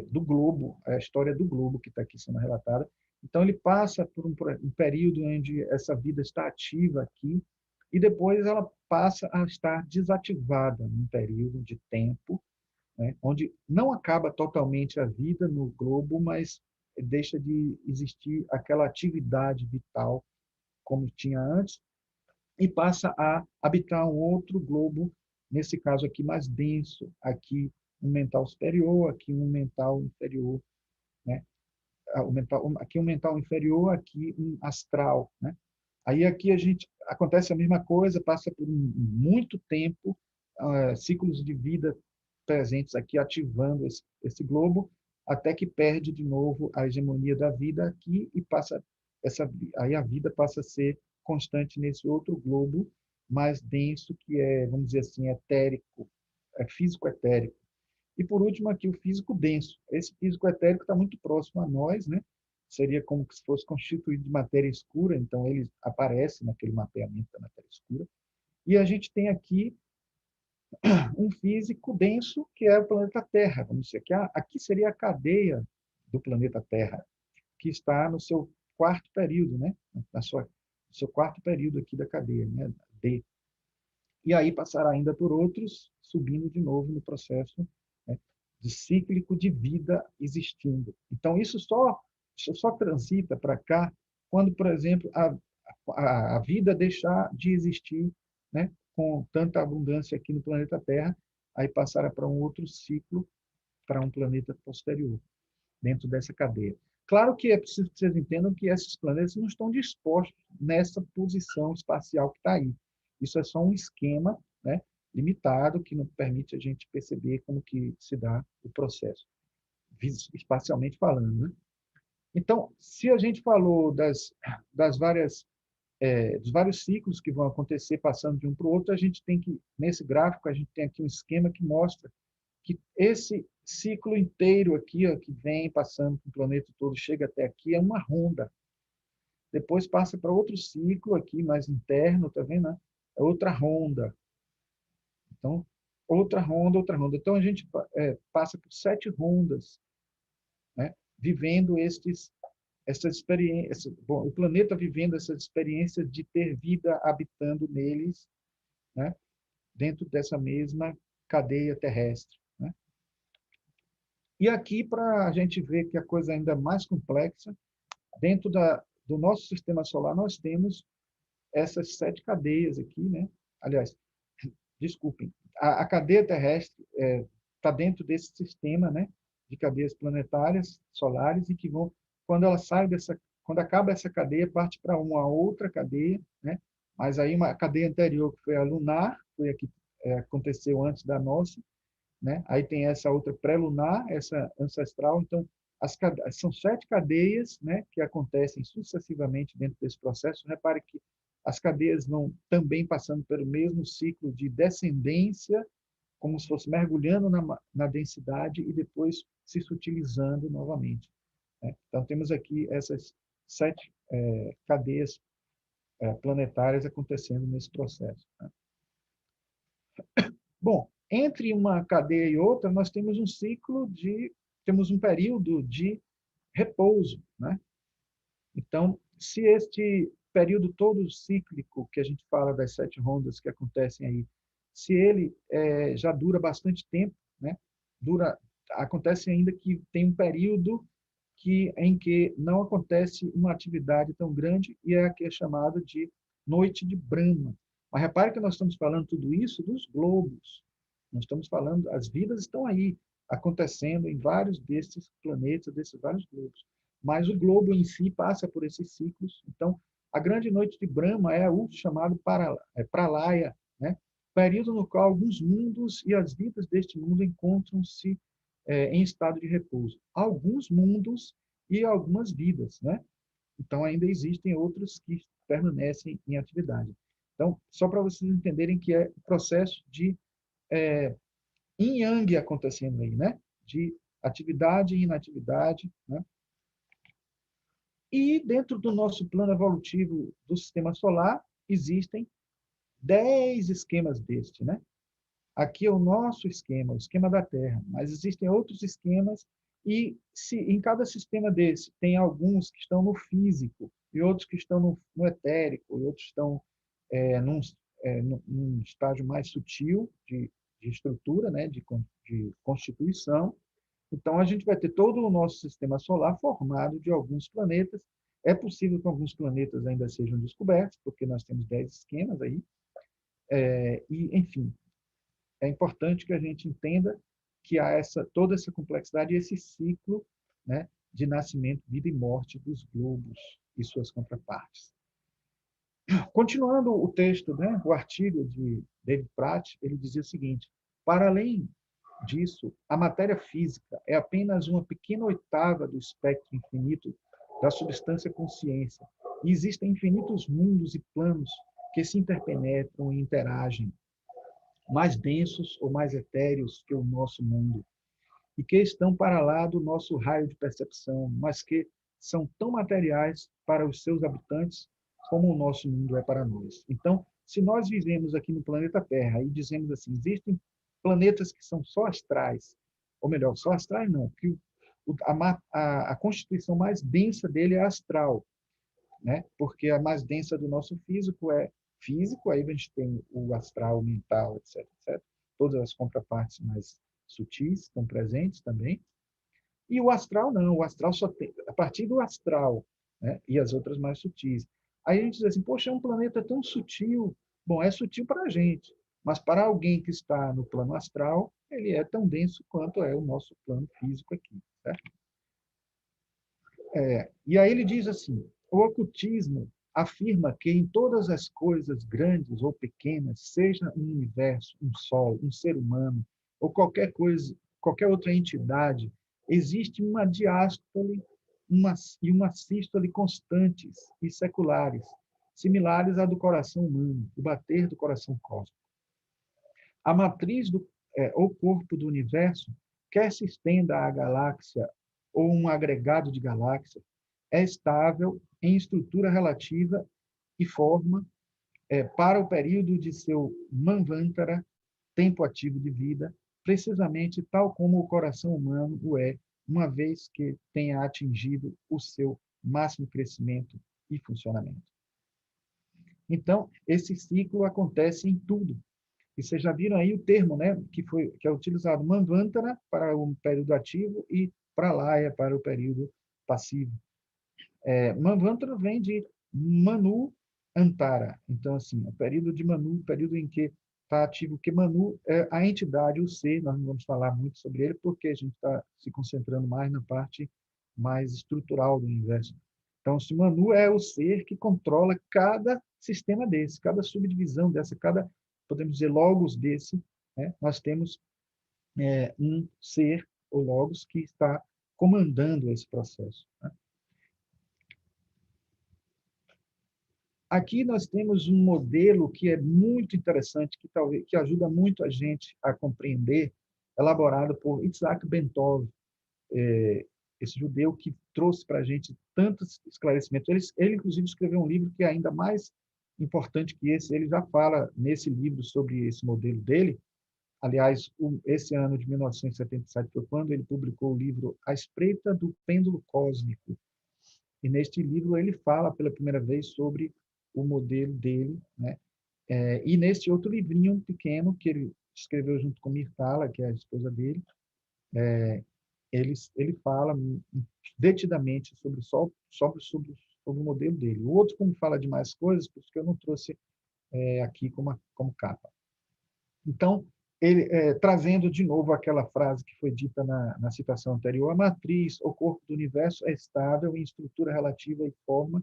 do globo, a história do globo que está aqui sendo relatada. Então, ele passa por um período onde essa vida está ativa aqui, e depois ela passa a estar desativada num período de tempo, né, onde não acaba totalmente a vida no globo, mas deixa de existir aquela atividade vital como tinha antes, e passa a habitar um outro globo, nesse caso aqui mais denso, aqui um mental superior, aqui um mental inferior, né? Aqui um mental inferior, aqui um astral, né? Aí aqui a gente acontece a mesma coisa, passa por muito tempo, ciclos de vida presentes aqui ativando esse globo, até que perde de novo a hegemonia da vida aqui e passa aí a vida passa a ser constante nesse outro globo mais denso que é, vamos dizer assim, etérico, físico etérico. E, por último, aqui o físico denso. Esse físico etérico está muito próximo a nós, né? Seria como se fosse constituído de matéria escura, então ele aparece naquele mapeamento da matéria escura. E a gente tem aqui um físico denso, que é o planeta Terra. Vamos dizer que aqui seria a cadeia do planeta Terra, que está no seu quarto período, né? No seu quarto período aqui da cadeia, né? D. E aí passará ainda por outros, subindo de novo no processo, né, de cíclico de vida existindo. Então, isso só transita para cá quando, por exemplo, a vida deixar de existir, né, com tanta abundância aqui no planeta Terra, aí passará para um outro ciclo, para um planeta posterior, dentro dessa cadeia. Claro que é preciso que vocês entendam que esses planetas não estão dispostos nessa posição espacial que está aí. Isso é só um esquema, né, limitado que não permite a gente perceber como que se dá o processo, espacialmente falando, né? Então, se a gente falou das dos vários ciclos que vão acontecer passando de um para o outro, a gente tem que, nesse gráfico, a gente tem aqui um esquema que mostra que esse ciclo inteiro aqui, ó, que vem passando com o planeta todo, chega até aqui, é uma ronda. Depois passa para outro ciclo aqui, mais interno, tá vendo? Né? É outra ronda. Então, outra ronda, outra ronda. Então, a gente passa por 7 rondas, né? Vivendo essas experiências, bom, o planeta vivendo essas experiências de ter vida habitando neles, né? Dentro dessa mesma cadeia terrestre. Né? E aqui, para a gente ver que a coisa ainda é mais complexa, dentro do nosso sistema solar, nós temos essas 7 cadeias aqui, né? Aliás, desculpem, a cadeia terrestre está dentro desse sistema, né? De cadeias planetárias, solares, e que vão, quando ela sai quando acaba essa cadeia, parte para uma outra cadeia, né? Mas aí uma cadeia anterior, que foi a lunar, foi a que aconteceu antes da nossa, né? Aí tem essa outra pré-lunar, essa ancestral. Então, são 7 cadeias, né, que acontecem sucessivamente dentro desse processo. Repare que as cadeias vão também passando pelo mesmo ciclo de descendência, como se fosse mergulhando na densidade e depois se sutilizando novamente. Né? Então, temos aqui essas 7 cadeias planetárias acontecendo nesse processo. Né? Bom, entre uma cadeia e outra, nós temos temos um período de repouso, né? Então, se este período todo cíclico que a gente fala das 7 rondas que acontecem aí, se ele já dura bastante tempo, né? Acontece ainda que tem um período em que não acontece uma atividade tão grande e é a que é chamada de noite de Brahma. Mas repare que nós estamos falando tudo isso dos globos. Nós estamos falando, as vidas estão aí. acontecendo em vários desses planetas, desses vários globos. Mas o globo em si passa por esses ciclos. Então, a grande noite de Brahma é o chamado Pralaya, né? Período no qual alguns mundos e as vidas deste mundo encontram-se em estado de repouso. Alguns mundos e algumas vidas, né? Então, ainda existem outros que permanecem em atividade. Então, só para vocês entenderem que é o processo de yin yang acontecendo aí, né? De atividade e inatividade, né? E dentro do nosso plano evolutivo do sistema solar, existem 10 esquemas deste, né? Aqui é o nosso esquema, o esquema da Terra, mas existem outros esquemas e se em cada sistema desse tem alguns que estão no físico e outros que estão no etérico e outros estão num, num estágio mais sutil de estrutura, né, de constituição. Então, a gente vai ter todo o nosso sistema solar formado de alguns planetas. É possível que alguns planetas ainda sejam descobertos, porque nós temos 10 esquemas aí. E, enfim, é importante que a gente entenda que há toda essa complexidade e esse ciclo, né, de nascimento, vida e morte dos globos e suas contrapartes. Continuando o texto, né, o artigo de David Pratt, ele dizia o seguinte: para além disso, a matéria física é apenas uma pequena oitava do espectro infinito da substância consciência, e existem infinitos mundos e planos que se interpenetram e interagem, mais densos ou mais etéreos que o nosso mundo, e que estão para lá do nosso raio de percepção, mas que são tão materiais para os seus habitantes como o nosso mundo é para nós. Então, se nós vivemos aqui no planeta Terra e dizemos assim, existem planetas que são só astrais, ou melhor, só astrais não, que a constituição mais densa dele é astral, né? Porque a mais densa do nosso físico é físico, aí a gente tem o astral, mental, etc, etc. Todas as contrapartes mais sutis estão presentes também. E o astral não, o astral só tem, a partir do astral, né? E as outras mais sutis. Aí a gente diz assim, poxa, é um planeta tão sutil. Bom, é sutil para a gente, mas para alguém que está no plano astral, ele é tão denso quanto é o nosso plano físico aqui, certo? E aí ele diz assim, o ocultismo afirma que em todas as coisas grandes ou pequenas, seja um universo, um sol, um ser humano, ou qualquer coisa, qualquer outra entidade, existe uma diástole e uma sístole constantes e seculares, similares à do coração humano, o bater do coração cósmico. A matriz ou corpo do universo, quer se estenda à galáxia ou um agregado de galáxias, é estável em estrutura relativa e forma para o período de seu Manvantara, tempo ativo de vida, precisamente tal como o coração humano o é, uma vez que tenha atingido o seu máximo crescimento e funcionamento. Então, esse ciclo acontece em tudo. E vocês já viram aí o termo, né, que é utilizado Manvantara para o período ativo e Pralaya para o período passivo. Manvantara vem de Manu Antara. Então, assim, o período de Manu, o período em que está ativo, que Manu é a entidade, o ser, nós não vamos falar muito sobre ele, porque a gente está se concentrando mais na parte mais estrutural do universo. Então, se Manu é o ser que controla cada sistema desse, cada subdivisão dessa, cada, podemos dizer, logos desse, né? Nós temos um ser, ou logos, que está comandando esse processo, né? Aqui nós temos um modelo que é muito interessante, que ajuda muito a gente a compreender, elaborado por Isaac Bentov, esse judeu que trouxe para a gente tantos esclarecimentos. Ele, inclusive, escreveu um livro que é ainda mais importante que esse. Ele já fala nesse livro sobre esse modelo dele. Aliás, esse ano de 1977 foi quando ele publicou o livro A Espreita do Pêndulo Cósmico. E neste livro ele fala pela primeira vez sobre o modelo dele, né? E neste outro livrinho pequeno que ele escreveu junto com Mirtala, que é a esposa dele, ele fala detidamente sobre o modelo dele. O outro, como fala de mais coisas, por isso que eu não trouxe aqui como capa. Então, trazendo de novo aquela frase que foi dita na citação anterior, a matriz, o corpo do universo é estável em estrutura relativa e forma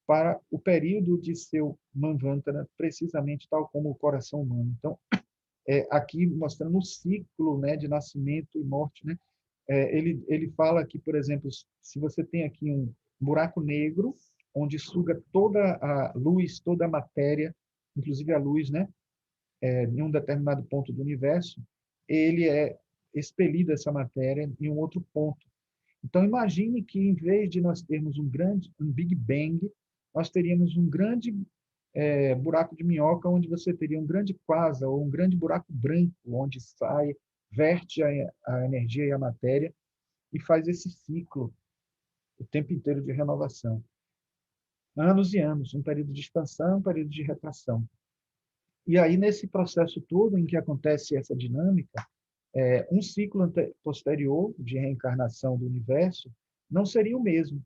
para o período de seu Manvantara, precisamente tal como o coração humano. Então, aqui mostrando o ciclo, né, de nascimento e morte, né? Ele fala que, por exemplo, se você tem aqui um buraco negro, onde suga toda a luz, toda a matéria, inclusive a luz, né, em um determinado ponto do universo, ele é expelido essa matéria em um outro ponto. Então, imagine que, em vez de nós termos um Big Bang, nós teríamos um grande buraco de minhoca, onde você teria um grande quasar, ou um grande buraco branco, onde verte a energia e a matéria, e faz esse ciclo o tempo inteiro de renovação. Anos e anos, um período de expansão, um período de retração. E aí, nesse processo todo em que acontece essa dinâmica, um ciclo posterior de reencarnação do universo não seria o mesmo.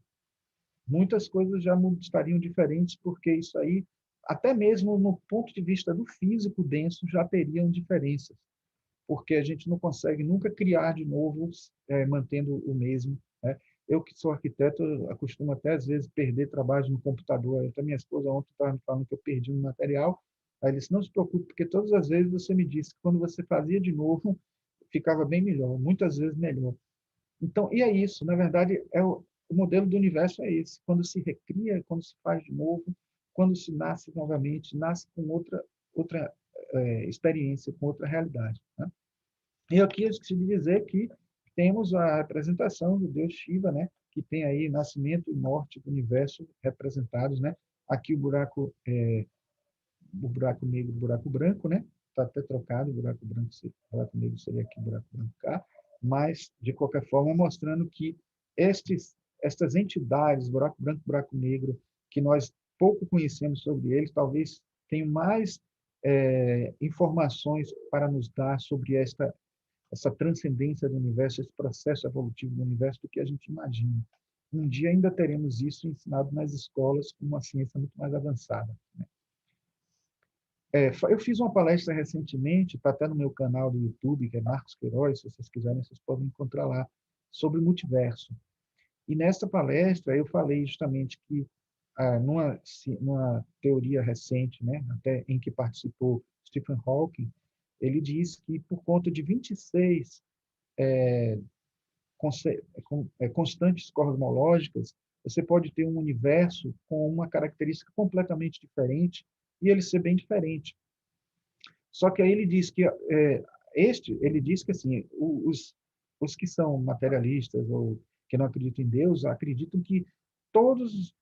Muitas coisas já estariam diferentes, porque isso aí, até mesmo no ponto de vista do físico denso, já teriam diferenças, porque a gente não consegue nunca criar de novo, mantendo o mesmo, né? Eu, que sou arquiteto, acostumo até, às vezes, perder trabalho no computador. Até minha esposa ontem estava me falando que eu perdi um material. Aí ele disse, não se preocupe, porque todas as vezes você me disse que quando você fazia de novo, ficava bem melhor, muitas vezes melhor. Então, e é isso, na verdade, o modelo do universo é esse, quando se recria, quando se faz de novo, quando se nasce novamente, nasce com outra experiência, com outra realidade, né? E aqui eu esqueci de dizer que temos a representação do Deus Shiva, né, que tem aí nascimento e morte do universo representados, né? Aqui o buraco negro, o buraco branco, né? Está até trocado, o buraco negro seria aqui, o buraco branco cá, mas, de qualquer forma, mostrando que estas entidades, buraco branco, buraco negro, que nós pouco conhecemos sobre eles, talvez tenham mais informações para nos dar sobre essa transcendência do universo, esse processo evolutivo do universo, do que a gente imagina. Um dia ainda teremos isso ensinado nas escolas com uma ciência muito mais avançada, né? Eu fiz uma palestra recentemente, está até no meu canal do YouTube, que é Marcos Queiroz, se vocês quiserem, vocês podem encontrar lá, sobre o multiverso. E nessa palestra eu falei justamente que, numa teoria recente, né, até em que participou Stephen Hawking, ele diz que por conta de 26 constantes cosmológicas, você pode ter um universo com uma característica completamente diferente e ele ser bem diferente. Só que aí ele diz que ele diz que assim, os que são materialistas ou que não acreditam em Deus acreditam que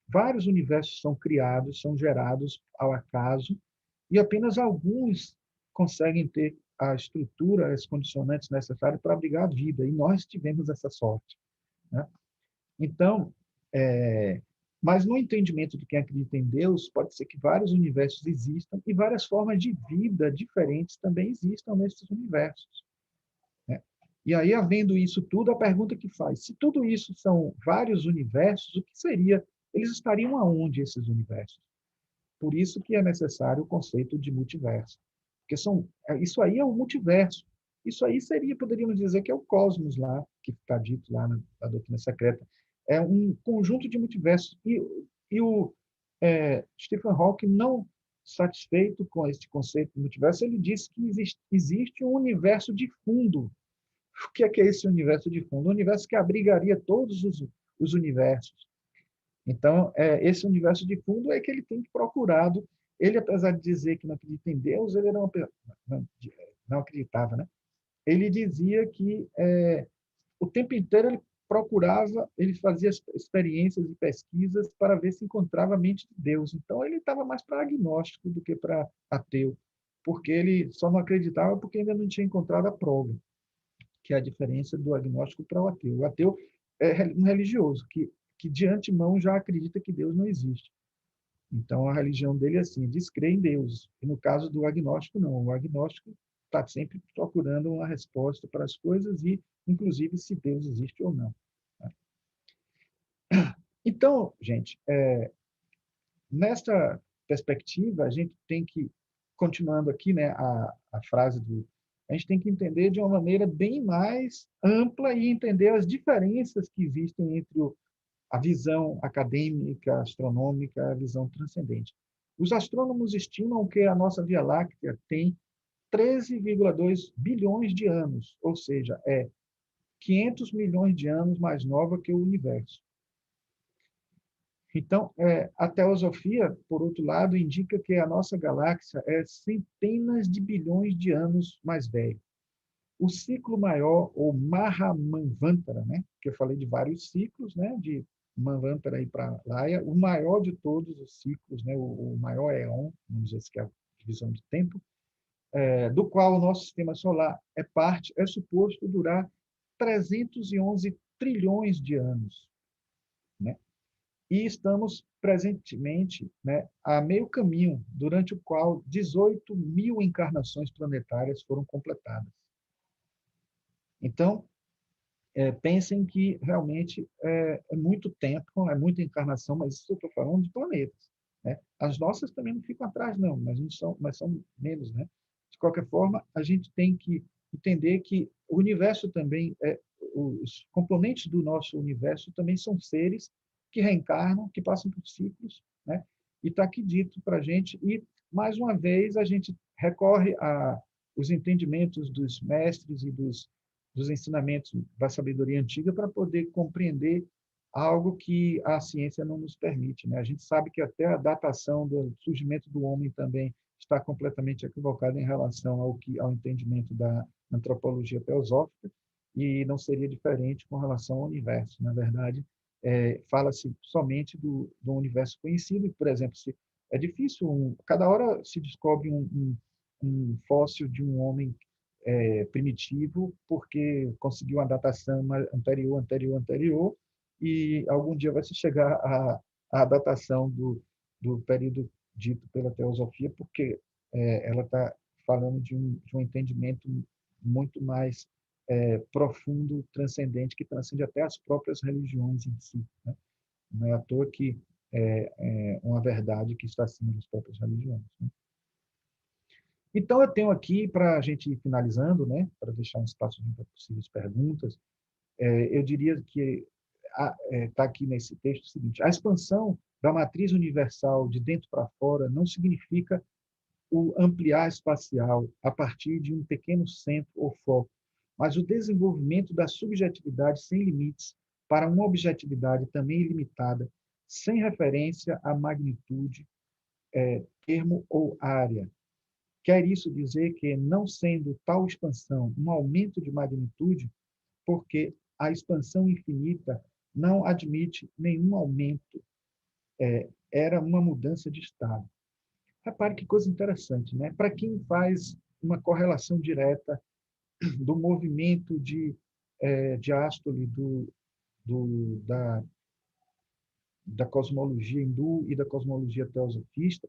vários universos são criados, são gerados ao acaso e apenas alguns conseguem ter a estrutura, as condicionantes necessárias para abrigar a vida, e nós tivemos essa sorte, né? Então, mas no entendimento de quem acredita em Deus, pode ser que vários universos existam e várias formas de vida diferentes também existam nesses universos, né? E aí, havendo isso tudo, a pergunta que faz, se tudo isso são vários universos, o que seria? Eles estariam aonde, esses universos? Por isso que é necessário o conceito de multiverso. Porque isso aí é o multiverso. Isso aí poderíamos dizer que é o cosmos lá, que está dito lá na doutrina secreta. É um conjunto de multiversos. E o Stephen Hawking, não satisfeito com este conceito de multiverso, ele disse que existe um universo de fundo. O que é esse universo de fundo? Um universo que abrigaria todos os universos. Então, esse universo de fundo é que ele tem procurado. Ele, apesar de dizer que não acredita em Deus, ele não acreditava, né? Ele dizia que o tempo inteiro ele procurava, ele fazia experiências e pesquisas para ver se encontrava a mente de Deus. Então, ele estava mais para agnóstico do que para ateu, porque ele só não acreditava porque ainda não tinha encontrado a prova, que é a diferença do agnóstico para o ateu. O ateu é um religioso, que de antemão já acredita que Deus não existe. Então, a religião dele é assim, diz crer em Deus. E no caso do agnóstico, não. O agnóstico está sempre procurando uma resposta para as coisas e, inclusive, se Deus existe ou não. Então, gente, nesta perspectiva, a gente tem que, continuando aqui, né, a frase a gente tem que entender de uma maneira bem mais ampla e entender as diferenças que existem entre a visão acadêmica, astronômica, e a visão transcendente. Os astrônomos estimam que a nossa Via Láctea tem 13,2 bilhões de anos, ou seja, é 500 milhões de anos mais nova que o universo. Então, a teosofia, por outro lado, indica que a nossa galáxia é centenas de bilhões de anos mais velha. O ciclo maior, ou Mahamanvantara, né? Que eu falei de vários ciclos, né? De Manvantara e para Laya, o maior de todos os ciclos, né? O maior éon, vamos dizer que é a divisão de tempo, do qual o nosso sistema solar é parte, é suposto durar 311 trilhões de anos, né? E estamos presentemente, né, a meio caminho, durante o qual 18 mil encarnações planetárias foram completadas. Então, pensem que realmente é muito tempo, é muita encarnação, mas isso eu estou falando de planetas, né? As nossas também não ficam atrás, não, mas são menos, né? De qualquer forma, a gente tem que entender que o universo também, os componentes do nosso universo também são seres que reencarnam, que passam por ciclos, né? E está aqui dito para a gente, e, mais uma vez, a gente recorre a os entendimentos dos mestres e dos ensinamentos da sabedoria antiga para poder compreender algo que a ciência não nos permite, né? A gente sabe que até a datação do surgimento do homem também está completamente equivocada em relação ao entendimento da antropologia teosófica, e não seria diferente com relação ao universo. Na verdade, fala-se somente do universo conhecido. Por exemplo, é difícil, cada hora se descobre um fóssil de um homem primitivo, porque conseguiu uma datação anterior, e algum dia vai se chegar à datação do período dito pela teosofia, porque ela está falando de um entendimento muito mais profundo, transcendente, que transcende até as próprias religiões em si, né? Não é à toa que é uma verdade que está acima das próprias religiões, né? Então, eu tenho aqui, para a gente ir finalizando, né, para deixar um espaço para possíveis perguntas, eu diria que está aqui nesse texto o seguinte: a expansão da matriz universal de dentro para fora não significa o ampliar espacial a partir de um pequeno centro ou foco, mas o desenvolvimento da subjetividade sem limites para uma objetividade também ilimitada, sem referência à magnitude, termo ou área. Quer isso dizer que, não sendo tal expansão um aumento de magnitude, porque a expansão infinita não admite nenhum aumento, era uma mudança de estado. Repare que coisa interessante, né? Para quem faz uma correlação direta do movimento de diástole da cosmologia hindu e da cosmologia teosofista,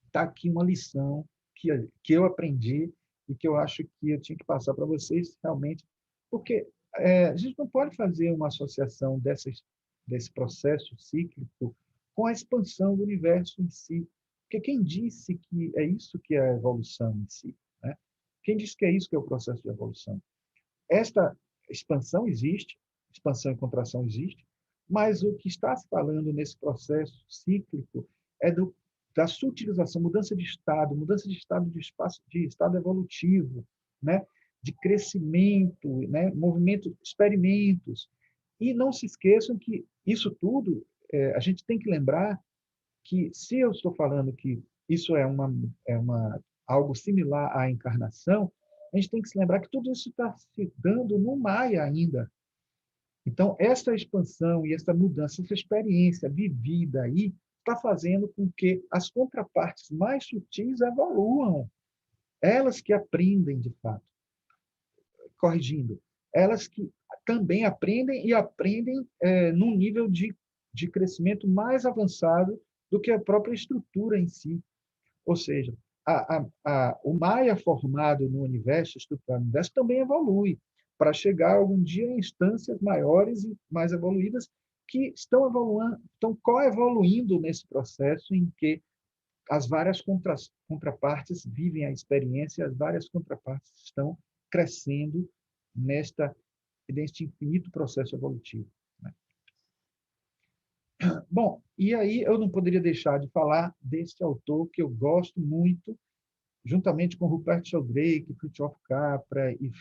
está aqui uma lição que eu aprendi e que eu acho que eu tinha que passar para vocês realmente, porque a gente não pode fazer uma associação desse processo cíclico com a expansão do universo em si, porque quem disse que é isso que é a evolução em si, né? Quem disse que é isso que é o processo de evolução? Esta expansão existe, expansão e contração existe, mas o que está se falando nesse processo cíclico é da sutilização, mudança de estado de espaço, de estado evolutivo, né? De crescimento, né? Movimento, experimentos. E não se esqueçam que isso tudo, a gente tem que lembrar que, se eu estou falando que isso algo similar à encarnação, a gente tem que se lembrar que tudo isso está se dando no Maya ainda. Então, essa expansão e essa mudança, essa experiência vivida aí, está fazendo com que as contrapartes mais sutis evoluam. Elas que aprendem, de fato. Corrigindo, elas que também aprendem, e aprendem num nível de crescimento mais avançado do que a própria estrutura em si. Ou seja, o Maya formado no universo, estruturado no universo, também evolui para chegar algum dia em instâncias maiores e mais evoluídas, que estão coevoluindo nesse processo em que as várias contrapartes vivem a experiência, as várias contrapartes estão crescendo neste infinito processo evolutivo. Né? Bom, e aí eu não poderia deixar de falar deste autor que eu gosto muito, juntamente com Rupert Sheldrake, Fritjof Capra e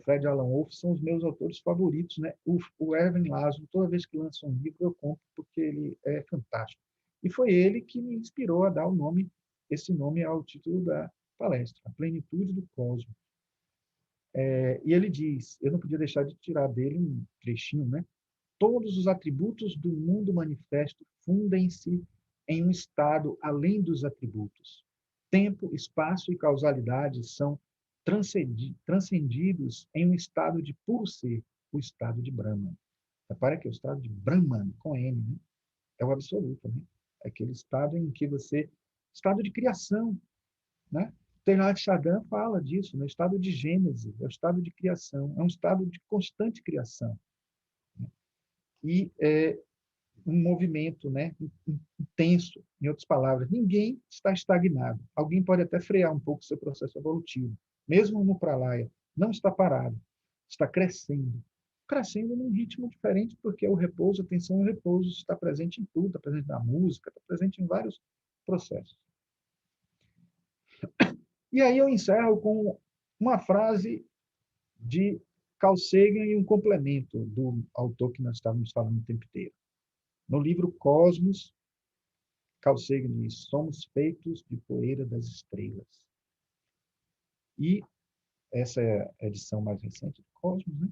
Fred Alan Wolf, são os meus autores favoritos. Né? O Erwin Laszlo, toda vez que lança um livro, eu compro porque ele é fantástico. E foi ele que me inspirou a dar esse nome ao título da palestra, A Plenitude do Cosmos. E ele diz, eu não podia deixar de tirar dele um trechinho, né? Todos os atributos do mundo manifesto fundem-se em um estado além dos atributos. Tempo, espaço e causalidade são transcendidos em um estado de puro ser, o estado de Brahman. Repara que é o estado de Brahman, com N, né? É o absoluto, né? É aquele estado em que estado de criação, né? Teilhard de Chardin fala disso, no estado de gênese, é o estado de criação, é um estado de constante criação. Né? E um movimento, né, intenso, em outras palavras, ninguém está estagnado. Alguém pode até frear um pouco o seu processo evolutivo, mesmo no Pralaya, não está parado, está crescendo num ritmo diferente, porque o repouso, a atenção e o repouso está presente em tudo, está presente na música, está presente em vários processos. E aí eu encerro com uma frase de Carl Sagan e um complemento do autor que nós estávamos falando o tempo inteiro. No livro Cosmos, Carl Sagan diz, somos feitos de poeira das estrelas. E essa é a edição mais recente do Cosmos, né?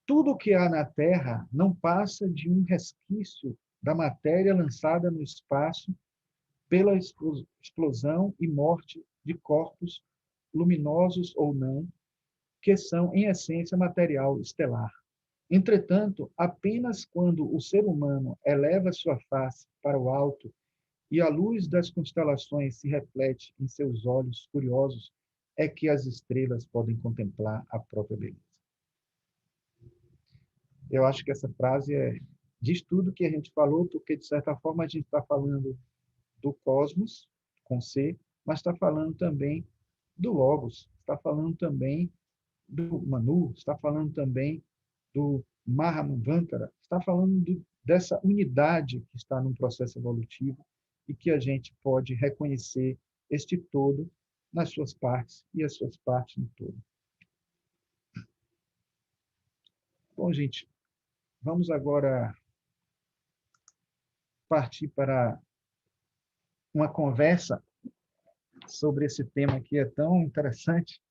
Tudo o que há na Terra não passa de um resquício da matéria lançada no espaço pela explosão e morte de corpos luminosos ou não, que são, em essência, material estelar. Entretanto, apenas quando o ser humano eleva sua face para o alto e a luz das constelações se reflete em seus olhos curiosos, é que as estrelas podem contemplar a própria beleza. Eu acho que essa frase diz tudo que a gente falou, porque, de certa forma, a gente está falando do cosmos, com C, mas está falando também do Logos, está falando também do Manu, está falando também do Mahamantara, está falando dessa unidade que está num processo evolutivo e que a gente pode reconhecer este todo nas suas partes e as suas partes no todo. Bom, gente, vamos agora partir para uma conversa sobre esse tema que é tão interessante.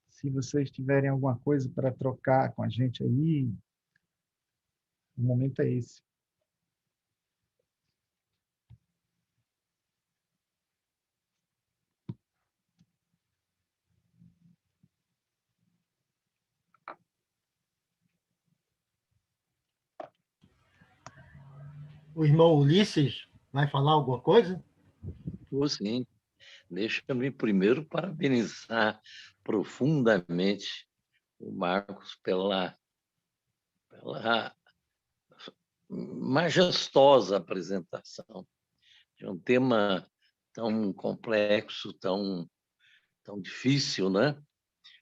Se vocês tiverem alguma coisa para trocar com a gente aí, o momento é esse. O irmão Ulisses vai falar alguma coisa? Vou sim. Deixa-me primeiro parabenizar profundamente o Marcos pela majestosa apresentação de um tema tão complexo, tão difícil, né?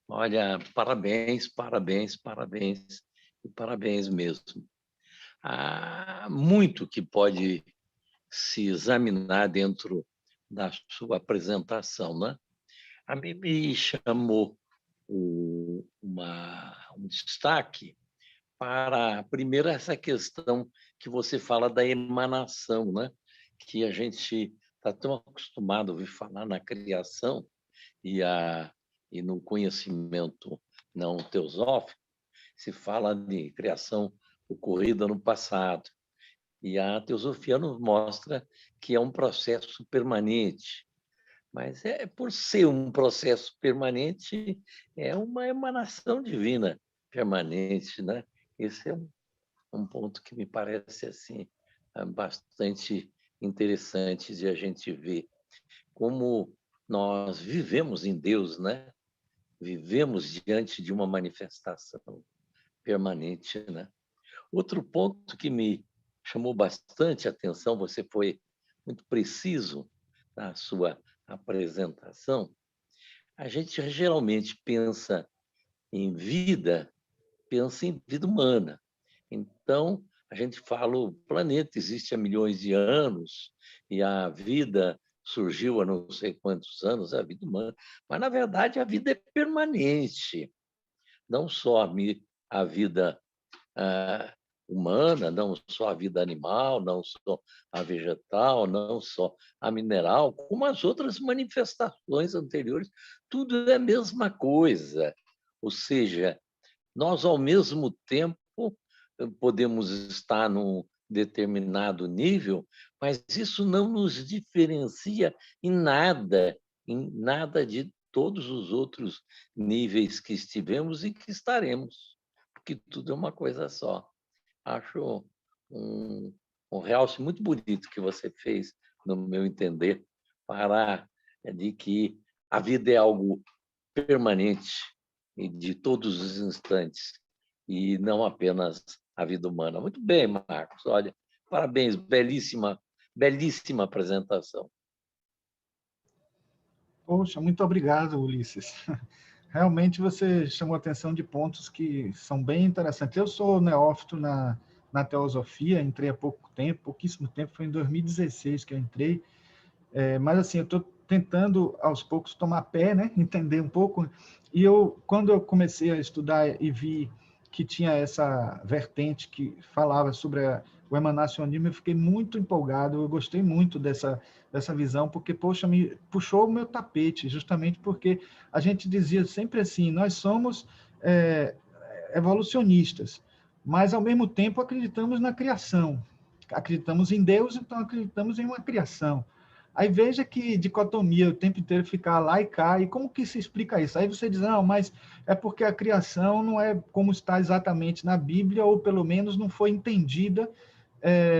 Olha, parabéns, parabéns, parabéns e parabéns mesmo. Há muito que pode se examinar dentro da sua apresentação, né? A mim me chamou um destaque para, primeiro, essa questão que você fala da emanação, né? Que a gente está tão acostumado a ouvir falar na criação e no conhecimento não teosófico, se fala de criação ocorrida no passado. E a teosofia nos mostra que é um processo permanente. Mas por ser um processo permanente, é uma emanação divina permanente, né? Esse é um ponto que me parece assim bastante interessante de a gente ver como nós vivemos em Deus, né? Vivemos diante de uma manifestação permanente, né? Outro ponto que me chamou bastante a atenção, você foi muito preciso na sua apresentação. A gente geralmente pensa em vida humana. Então, a gente fala, o planeta existe há milhões de anos e a vida surgiu há não sei quantos anos, a vida humana. Mas, na verdade, a vida é permanente. Não só a vida humana, não só a vida animal, não só a vegetal, não só a mineral, como as outras manifestações anteriores, tudo é a mesma coisa. Ou seja, nós, ao mesmo tempo, podemos estar num determinado nível, mas isso não nos diferencia em nada de todos os outros níveis que estivemos e que estaremos, porque tudo é uma coisa só. Acho um realce muito bonito que você fez, no meu entender, para de que a vida é algo permanente e de todos os instantes, e não apenas a vida humana. Muito bem, Marcos. Olha, parabéns, belíssima apresentação. Poxa, muito obrigado, Ulisses. Realmente você chamou a atenção de pontos que são bem interessantes. Eu sou neófito na teosofia, entrei há pouquíssimo tempo, foi em 2016 que eu entrei, mas assim, eu estou tentando aos poucos tomar pé, né? Entender um pouco. E quando eu comecei a estudar e vi que tinha essa vertente que falava sobre o emanacionismo, eu fiquei muito empolgado, eu gostei muito dessa visão, porque, poxa, me puxou o meu tapete, justamente porque a gente dizia sempre assim, nós somos evolucionistas, mas, ao mesmo tempo, acreditamos na criação, acreditamos em Deus, então acreditamos em uma criação. Aí veja que dicotomia, o tempo inteiro ficar lá e cá, e como que se explica isso? Aí você diz, não, mas é porque a criação não é como está exatamente na Bíblia, ou pelo menos não foi entendida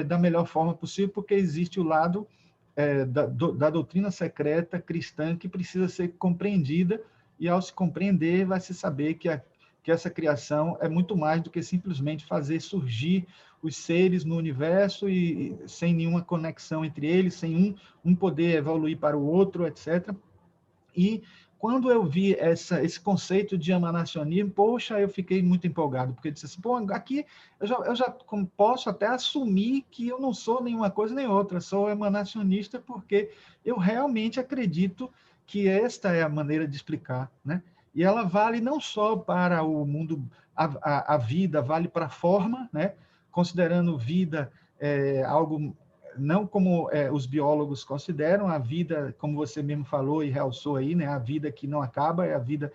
da melhor forma possível, porque existe o lado da doutrina secreta cristã que precisa ser compreendida, e ao se compreender, vai se saber que essa criação é muito mais do que simplesmente fazer surgir os seres no universo e sem nenhuma conexão entre eles, sem um poder evoluir para o outro, etc. E quando eu vi esse conceito de emanacionismo, poxa, eu fiquei muito empolgado, porque eu disse assim, pô, aqui eu já posso até assumir que eu não sou nenhuma coisa nem outra, sou emanacionista porque eu realmente acredito que esta é a maneira de explicar, né? E ela vale não só para o mundo, a vida, vale para a forma, né? Considerando vida algo não como os biólogos consideram, a vida, como você mesmo falou e realçou aí, né? A vida que não acaba, é a vida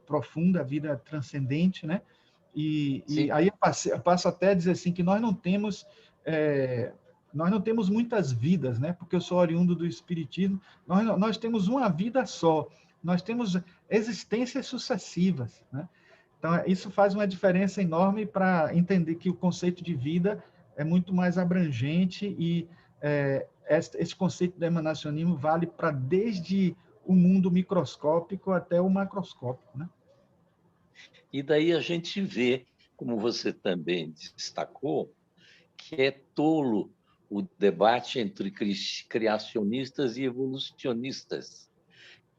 profunda, a vida transcendente, né? E aí eu passo até a dizer assim que nós não temos muitas vidas, né? Porque eu sou oriundo do Espiritismo, nós temos uma vida só, nós temos existências sucessivas, né? Então, isso faz uma diferença enorme para entender que o conceito de vida é muito mais abrangente e esse conceito do emanacionismo vale para desde o mundo microscópico até o macroscópico, né? E daí a gente vê, como você também destacou, que é tolo o debate entre criacionistas e evolucionistas,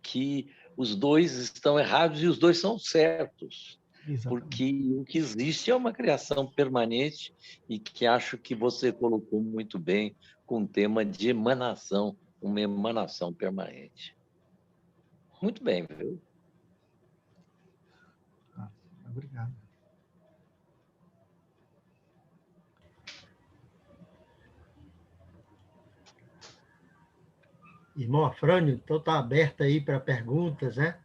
que os dois estão errados e os dois são certos. Exatamente. Porque o que existe é uma criação permanente e que acho que você colocou muito bem com o tema de emanação, uma emanação permanente. Muito bem, viu? Obrigado. Irmão Afrânio, então está aberto aí para perguntas, né?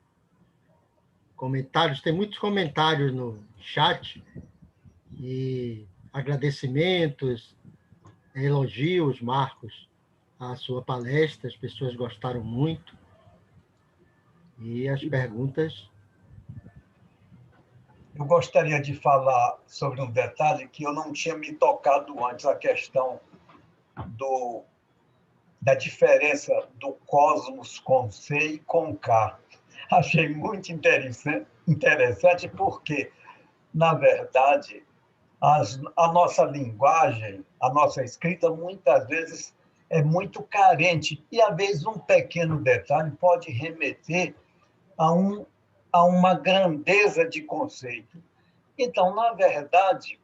Comentários, tem muitos comentários no chat e agradecimentos, elogios, Marcos, à sua palestra, as pessoas gostaram muito. E as perguntas... Eu gostaria de falar sobre um detalhe que eu não tinha me tocado antes, a questão da diferença do cosmos com C e com K. Achei muito interessante porque, na verdade, a nossa linguagem, a nossa escrita, muitas vezes é muito carente. E, às vezes, um pequeno detalhe pode remeter a, a uma grandeza de conceito. Então, na verdade,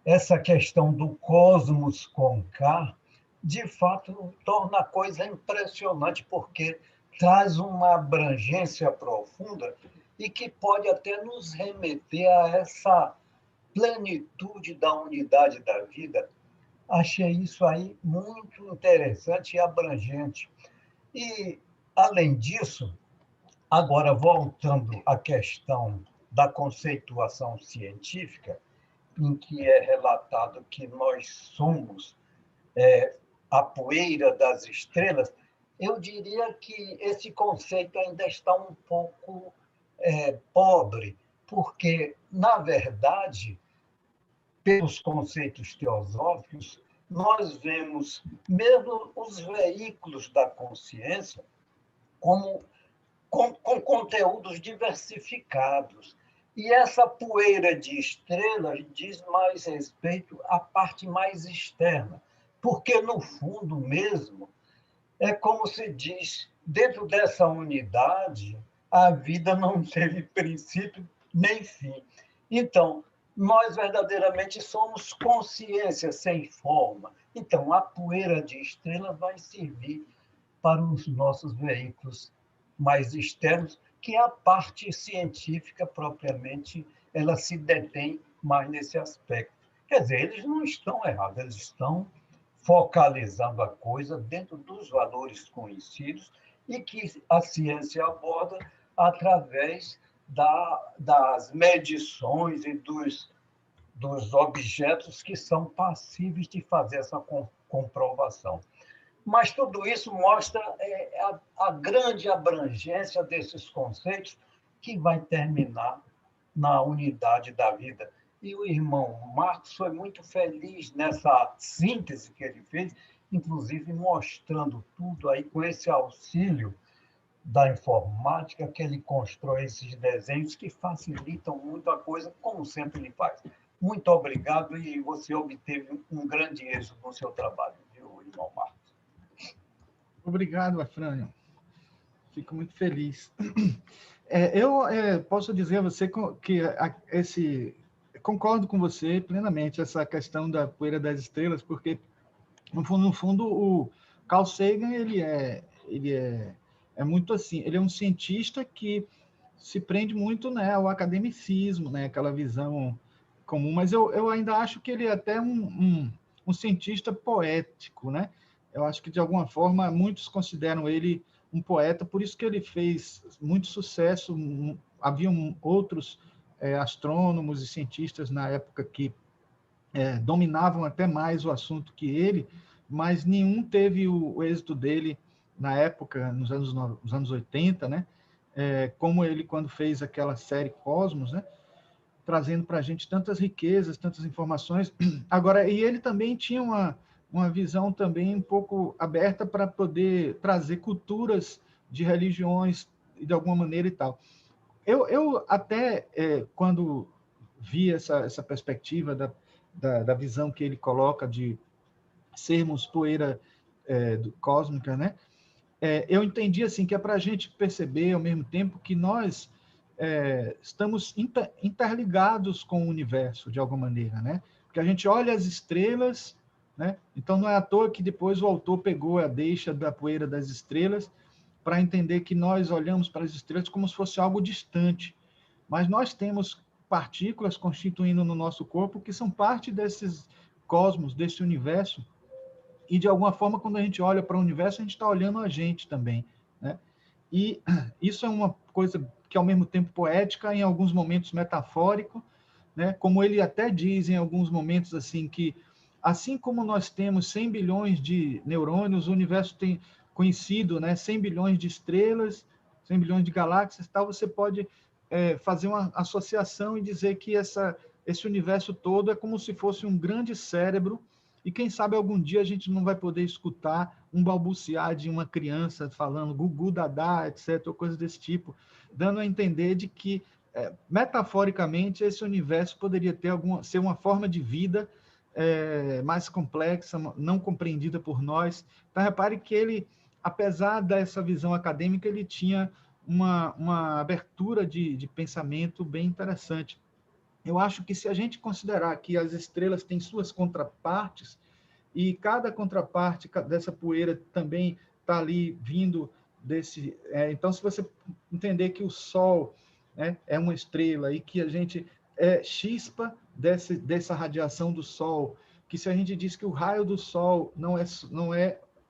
essa questão do cosmos com K, de fato, torna a coisa impressionante, porque traz uma abrangência profunda e que pode até nos remeter a essa plenitude da unidade da vida. Achei isso aí muito interessante e abrangente. E, além disso, agora voltando à questão da conceituação científica, em que é relatado que nós somos a poeira das estrelas, eu diria que esse conceito ainda está um pouco pobre, porque, na verdade, pelos conceitos teosóficos, nós vemos mesmo os veículos da consciência como com conteúdos diversificados. E essa poeira de estrelas diz mais respeito à parte mais externa, porque, no fundo mesmo, é como se diz, dentro dessa unidade, a vida não teve princípio nem fim. Então, nós verdadeiramente somos consciência sem forma. Então, a poeira de estrelas vai servir para os nossos veículos mais externos, que a parte científica propriamente ela se detém mais nesse aspecto. Quer dizer, eles não estão errados, eles estão focalizando a coisa dentro dos valores conhecidos e que a ciência aborda através das medições e dos objetos que são passíveis de fazer essa comprovação. Mas tudo isso mostra a grande abrangência desses conceitos que vai terminar na unidade da vida. E o irmão Marcos foi muito feliz nessa síntese que ele fez, inclusive mostrando tudo aí com esse auxílio da informática, que ele constrói esses desenhos que facilitam muito a coisa, como sempre ele faz. Muito obrigado e você obteve um grande êxito no seu trabalho, viu, irmão Marcos? Obrigado, Afrânio. Fico muito feliz. Eu posso dizer a você que concordo com você plenamente essa questão da poeira das estrelas, porque no fundo o Carl Sagan ele é muito assim, ele é um cientista que se prende muito, né, ao academicismo, né, aquela visão comum, mas eu ainda acho que ele é até um cientista poético, né? Eu acho que, de alguma forma, muitos consideram ele um poeta, por isso que ele fez muito sucesso. Haviam outros astrônomos e cientistas na época que dominavam até mais o assunto que ele, mas nenhum teve o êxito dele na época, nos anos 80, né? Como ele, quando fez aquela série Cosmos, né? Trazendo para a gente tantas riquezas, tantas informações. Agora, e ele também tinha uma visão também um pouco aberta para poder trazer culturas de religiões de alguma maneira e tal. Eu até, quando vi essa perspectiva da visão que ele coloca de sermos poeira cósmica, né? Eu entendi assim que é para a gente perceber ao mesmo tempo que nós estamos interligados com o universo de alguma maneira, né? Porque a gente olha as estrelas, né? Então não é à toa que depois o autor pegou a deixa da poeira das estrelas para entender que nós olhamos para as estrelas como se fosse algo distante, mas nós temos partículas constituindo no nosso corpo que são parte desses cosmos, desse universo. E, de alguma forma, quando a gente olha para o universo, a gente está olhando a gente também, né? E isso é uma coisa que, ao mesmo tempo, poética, em alguns momentos metafórico, né? Como ele até diz em alguns momentos, assim, que assim como nós temos 100 bilhões de neurônios, o universo tem conhecido, né? 100 bilhões de estrelas, 100 bilhões de galáxias, tal, você pode fazer uma associação e dizer que esse universo todo é como se fosse um grande cérebro. E quem sabe algum dia a gente não vai poder escutar um balbuciar de uma criança falando gugu, dadá, etc., ou coisas desse tipo, dando a entender de que, metaforicamente, esse universo poderia ser uma forma de vida mais complexa, não compreendida por nós. Então, repare que ele, apesar dessa visão acadêmica, ele tinha uma abertura de pensamento bem interessante. Eu acho que se a gente considerar que as estrelas têm suas contrapartes, e cada contraparte dessa poeira também está ali vindo desse... então, se você entender que o Sol, né, é uma estrela e que a gente chispa dessa radiação do Sol, que se a gente diz que o raio do Sol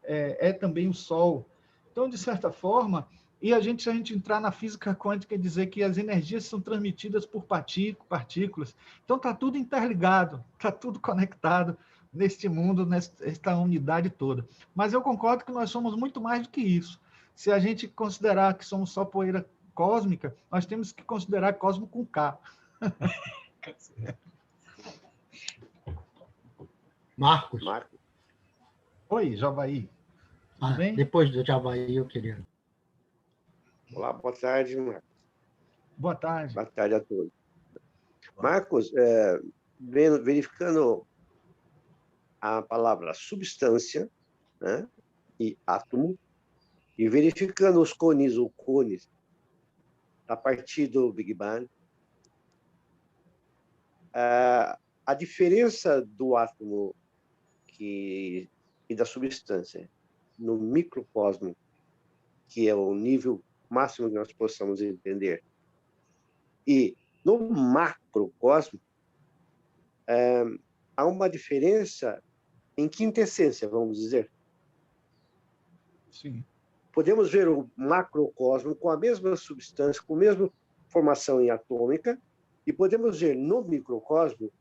é também o Sol. Então, de certa forma, e se a gente entrar na física quântica e dizer que as energias são transmitidas por partículas, então está tudo interligado, está tudo conectado neste mundo, nesta unidade toda. Mas eu concordo que nós somos muito mais do que isso. Se a gente considerar que somos só poeira cósmica, nós temos que considerar cosmo com K. Marcos. Oi, Javaí. Tudo bem? Depois do Javaí, eu queria... Olá, boa tarde, Marcos. Boa tarde. Boa tarde a todos. Marcos, verificando a palavra substância, né, e átomo, e verificando os cones ou cones a partir do Big Bang, a diferença do átomo e da substância no microcosmo, que é o nível máximo que nós possamos entender, e no macrocosmo, há uma diferença em quintessência, vamos dizer. Sim. Podemos ver o macrocosmo com a mesma substância, com a mesma formação atômica, e podemos ver no microcosmo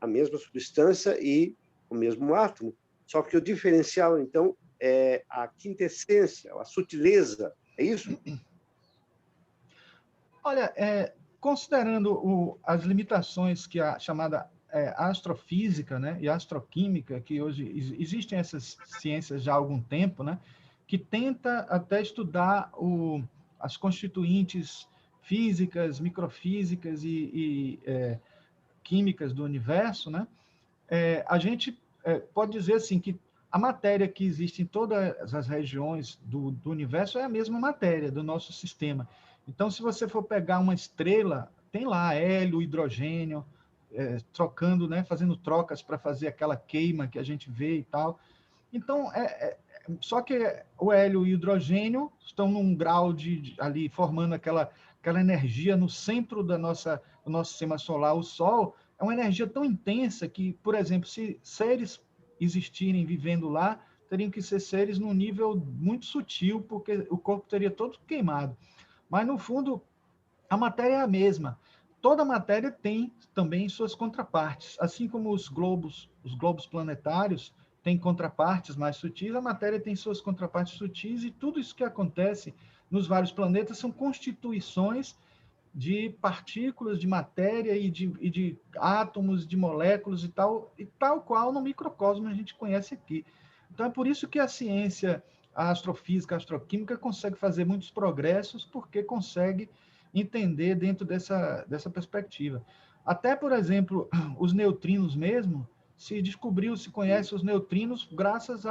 a mesma substância e o mesmo átomo. Só que o diferencial, então, é a quintessência, a sutileza. É isso? Olha, considerando as limitações que a chamada astrofísica, né, e astroquímica, que hoje existem essas ciências já há algum tempo, né, que tenta até estudar as constituintes físicas, microfísicas e químicas do universo, né, a gente pode dizer assim que a matéria que existe em todas as regiões do universo é a mesma matéria do nosso sistema. Então, se você for pegar uma estrela, tem lá hélio, hidrogênio, trocando, né, fazendo trocas para fazer aquela queima que a gente vê e tal. Então, só que o hélio e o hidrogênio estão num grau ali formando aquela energia no centro do nosso sistema solar. O Sol é uma energia tão intensa que, por exemplo, se seres existirem vivendo lá, teriam que ser seres num nível muito sutil, porque o corpo teria todo queimado. Mas, no fundo, a matéria é a mesma. Toda matéria tem também suas contrapartes. Assim como os globos planetários têm contrapartes mais sutis, a matéria tem suas contrapartes sutis, e tudo isso que acontece nos vários planetas são constituições de partículas, de matéria e de átomos, de moléculas e tal qual no microcosmo a gente conhece aqui. Então, é por isso que a ciência, a astrofísica, a astroquímica consegue fazer muitos progressos, porque consegue entender dentro dessa perspectiva. Até, por exemplo, os neutrinos mesmo, se conhece os neutrinos graças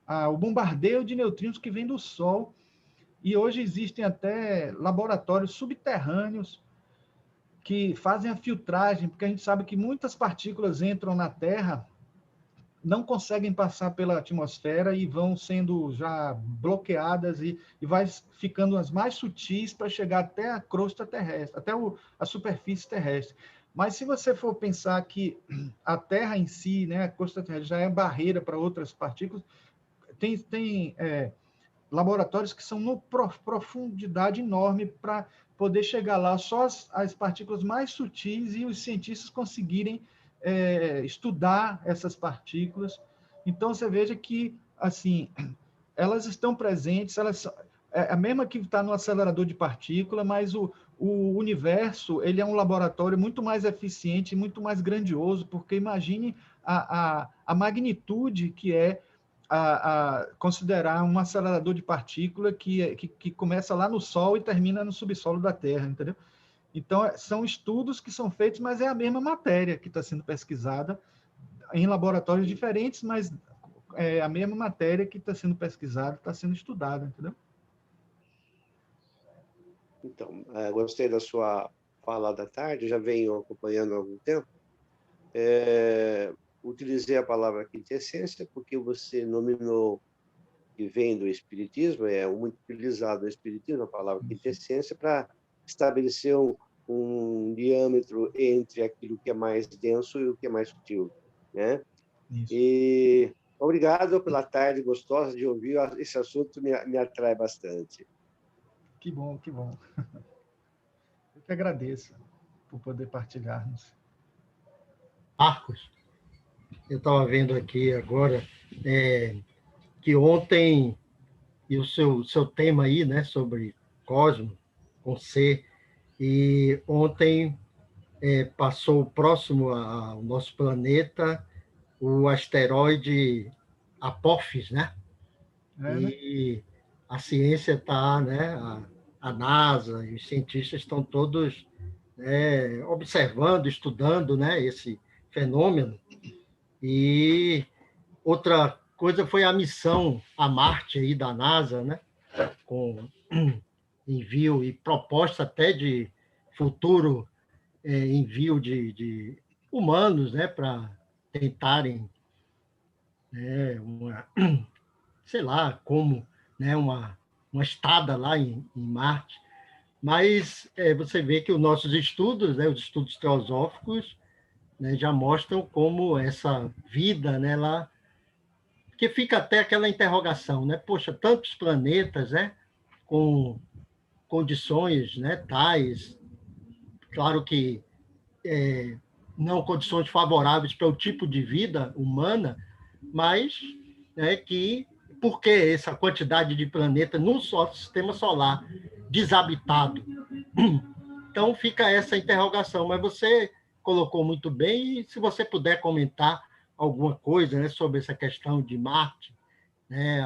ao bombardeio de neutrinos que vem do Sol. E hoje existem até laboratórios subterrâneos que fazem a filtragem, porque a gente sabe que muitas partículas entram na Terra, não conseguem passar pela atmosfera e vão sendo já bloqueadas e vai ficando as mais sutis para chegar até a crosta terrestre, até a superfície terrestre. Mas se você for pensar que a Terra em si, né, a crosta terrestre já é barreira para outras partículas, tem laboratórios que são numa profundidade enorme para poder chegar lá só as partículas mais sutis e os cientistas conseguirem estudar essas partículas. Então, você veja que, assim, elas estão presentes, a mesma que está no acelerador de partícula, mas o universo ele é um laboratório muito mais eficiente, muito mais grandioso, porque imagine a magnitude que é considerar um acelerador de partícula que começa lá no Sol e termina no subsolo da Terra, entendeu? Então, são estudos que são feitos, mas é a mesma matéria que está sendo pesquisada em laboratórios diferentes, mas é a mesma matéria que está sendo pesquisada, está sendo estudada, entendeu? Então, gostei da sua fala da tarde, já venho acompanhando há algum tempo. Utilizei a palavra quintessência porque você nominou que vem do Espiritismo, é muito utilizado no Espiritismo a palavra quintessência para estabelecer um diâmetro entre aquilo que é mais denso e o que é mais sutil, né? Isso. E obrigado pela tarde gostosa de ouvir, esse assunto me atrai bastante. Que bom, que bom. Eu que agradeço por poder partilharmos. Marcos, eu estava vendo aqui agora que ontem, e o seu tema aí, né, sobre Cosmo, com C, e ontem passou próximo ao nosso planeta o asteroide Apophis, né? Né? E a ciência está, né, a NASA e os cientistas estão todos, né, observando, estudando, né, esse fenômeno. E outra coisa foi a missão a Marte aí da NASA, né, com envio e proposta até de futuro envio de humanos, né, para tentarem, né, sei lá, como, né, uma estada lá em Marte. Mas você vê que os nossos estudos, né, os estudos teosóficos, né, já mostram como essa vida, né, lá, que fica até aquela interrogação, né? Poxa, tantos planetas, né, com condições, né, tais, claro que não condições favoráveis para o tipo de vida humana, mas que por que essa quantidade de planetas num só sistema solar desabitado? Então fica essa interrogação, mas você colocou muito bem, e se você puder comentar alguma coisa, né, sobre essa questão de Marte, né,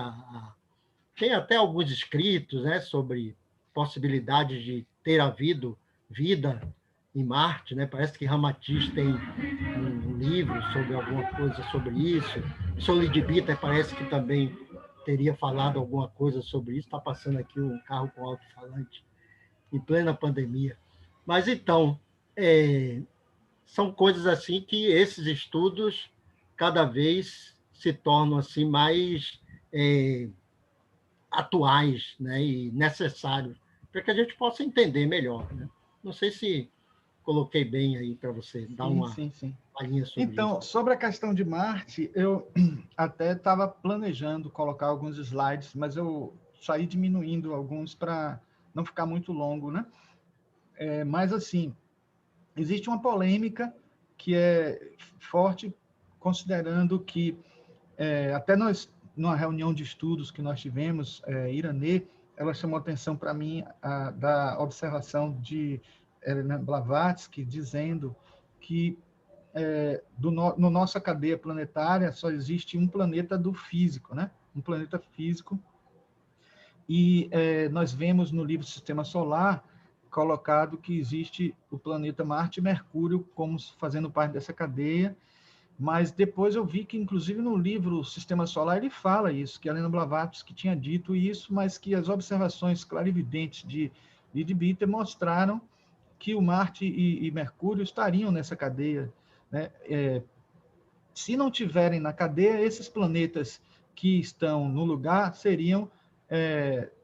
tem até alguns escritos, né, sobre possibilidades de ter havido vida em Marte, né? Parece que Ramatiz tem um livro sobre alguma coisa sobre isso. Solidibiter parece que também teria falado alguma coisa sobre isso. Está passando aqui um carro com alto-falante em plena pandemia. Mas então, são coisas assim que esses estudos cada vez se tornam assim mais atuais, né, e necessários para que a gente possa entender melhor, né? Não sei se coloquei bem aí para você dar uma palhinha sobre então, isso. sobre a questão de Marte, eu até estava planejando colocar alguns slides, mas eu saí diminuindo alguns para não ficar muito longo, né? Mas, assim, existe uma polêmica que é forte, considerando que, até nós, numa reunião de estudos que nós tivemos, Iranê, ela chamou atenção para mim da observação de Helena Blavatsky, dizendo que no nossa cadeia planetária só existe um planeta do físico, né? Um planeta físico. E nós vemos no livro Sistema Solar colocado que existe o planeta Marte e Mercúrio como fazendo parte dessa cadeia, mas depois eu vi que, inclusive, no livro Sistema Solar, ele fala isso, que a Helena Blavatsky tinha dito isso, mas que as observações clarividentes de Leadbeater mostraram que o Marte e Mercúrio estariam nessa cadeia, né? Se não tiverem na cadeia, esses planetas que estão no lugar seriam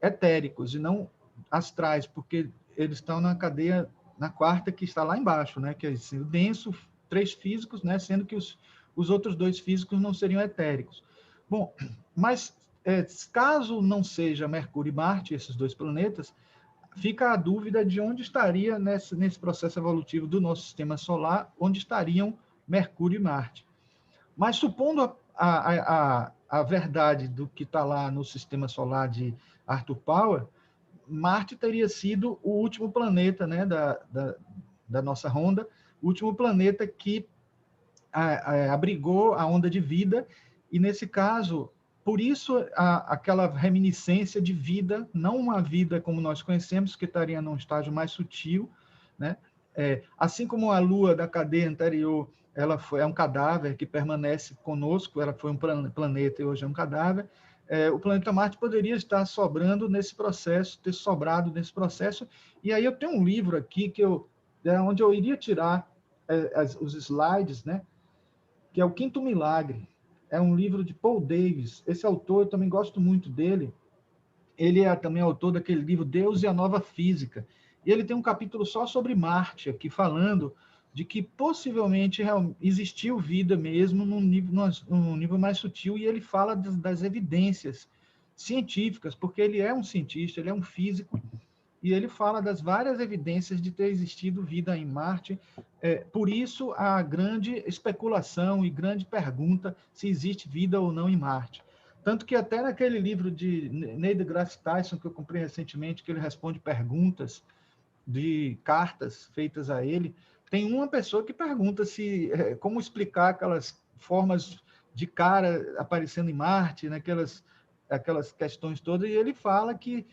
etéricos e não astrais, porque eles estão na cadeia, na quarta, que está lá embaixo, né? Que é assim, o denso, 3 físicos, né? Sendo que os outros 2 físicos não seriam etéricos. Bom, mas caso não seja Mercúrio e Marte, esses 2 planetas, fica a dúvida de onde estaria nesse processo evolutivo do nosso sistema solar, onde estariam Mercúrio e Marte. Mas supondo a verdade do que está lá no sistema solar de Arthur Power, Marte teria sido o último planeta, né, da nossa ronda, o último planeta que abrigou a onda de vida, e nesse caso, por isso aquela reminiscência de vida, não uma vida como nós conhecemos, que estaria num estágio mais sutil, né? Assim como a Lua da cadeia anterior, é um cadáver que permanece conosco, ela foi um planeta e hoje é um cadáver, o planeta Marte poderia estar sobrando nesse processo, ter sobrado nesse processo. E aí eu tenho um livro aqui onde eu iria tirar os slides, né? Que é o Quinto Milagre. É um livro de Paul Davies. Esse autor, eu também gosto muito dele. Ele é também autor daquele livro Deus e a Nova Física. E ele tem um capítulo só sobre Marte, aqui falando de que possivelmente existiu vida mesmo num nível mais sutil, e ele fala das evidências científicas, porque ele é um cientista, ele é um físico, e ele fala das várias evidências de ter existido vida em Marte. Por isso, a grande especulação e grande pergunta se existe vida ou não em Marte. Tanto que até naquele livro de Neil deGrasse Tyson, que eu comprei recentemente, que ele responde perguntas de cartas feitas a ele, tem uma pessoa que pergunta como explicar aquelas formas de cara aparecendo em Marte, aquelas questões todas, e ele fala que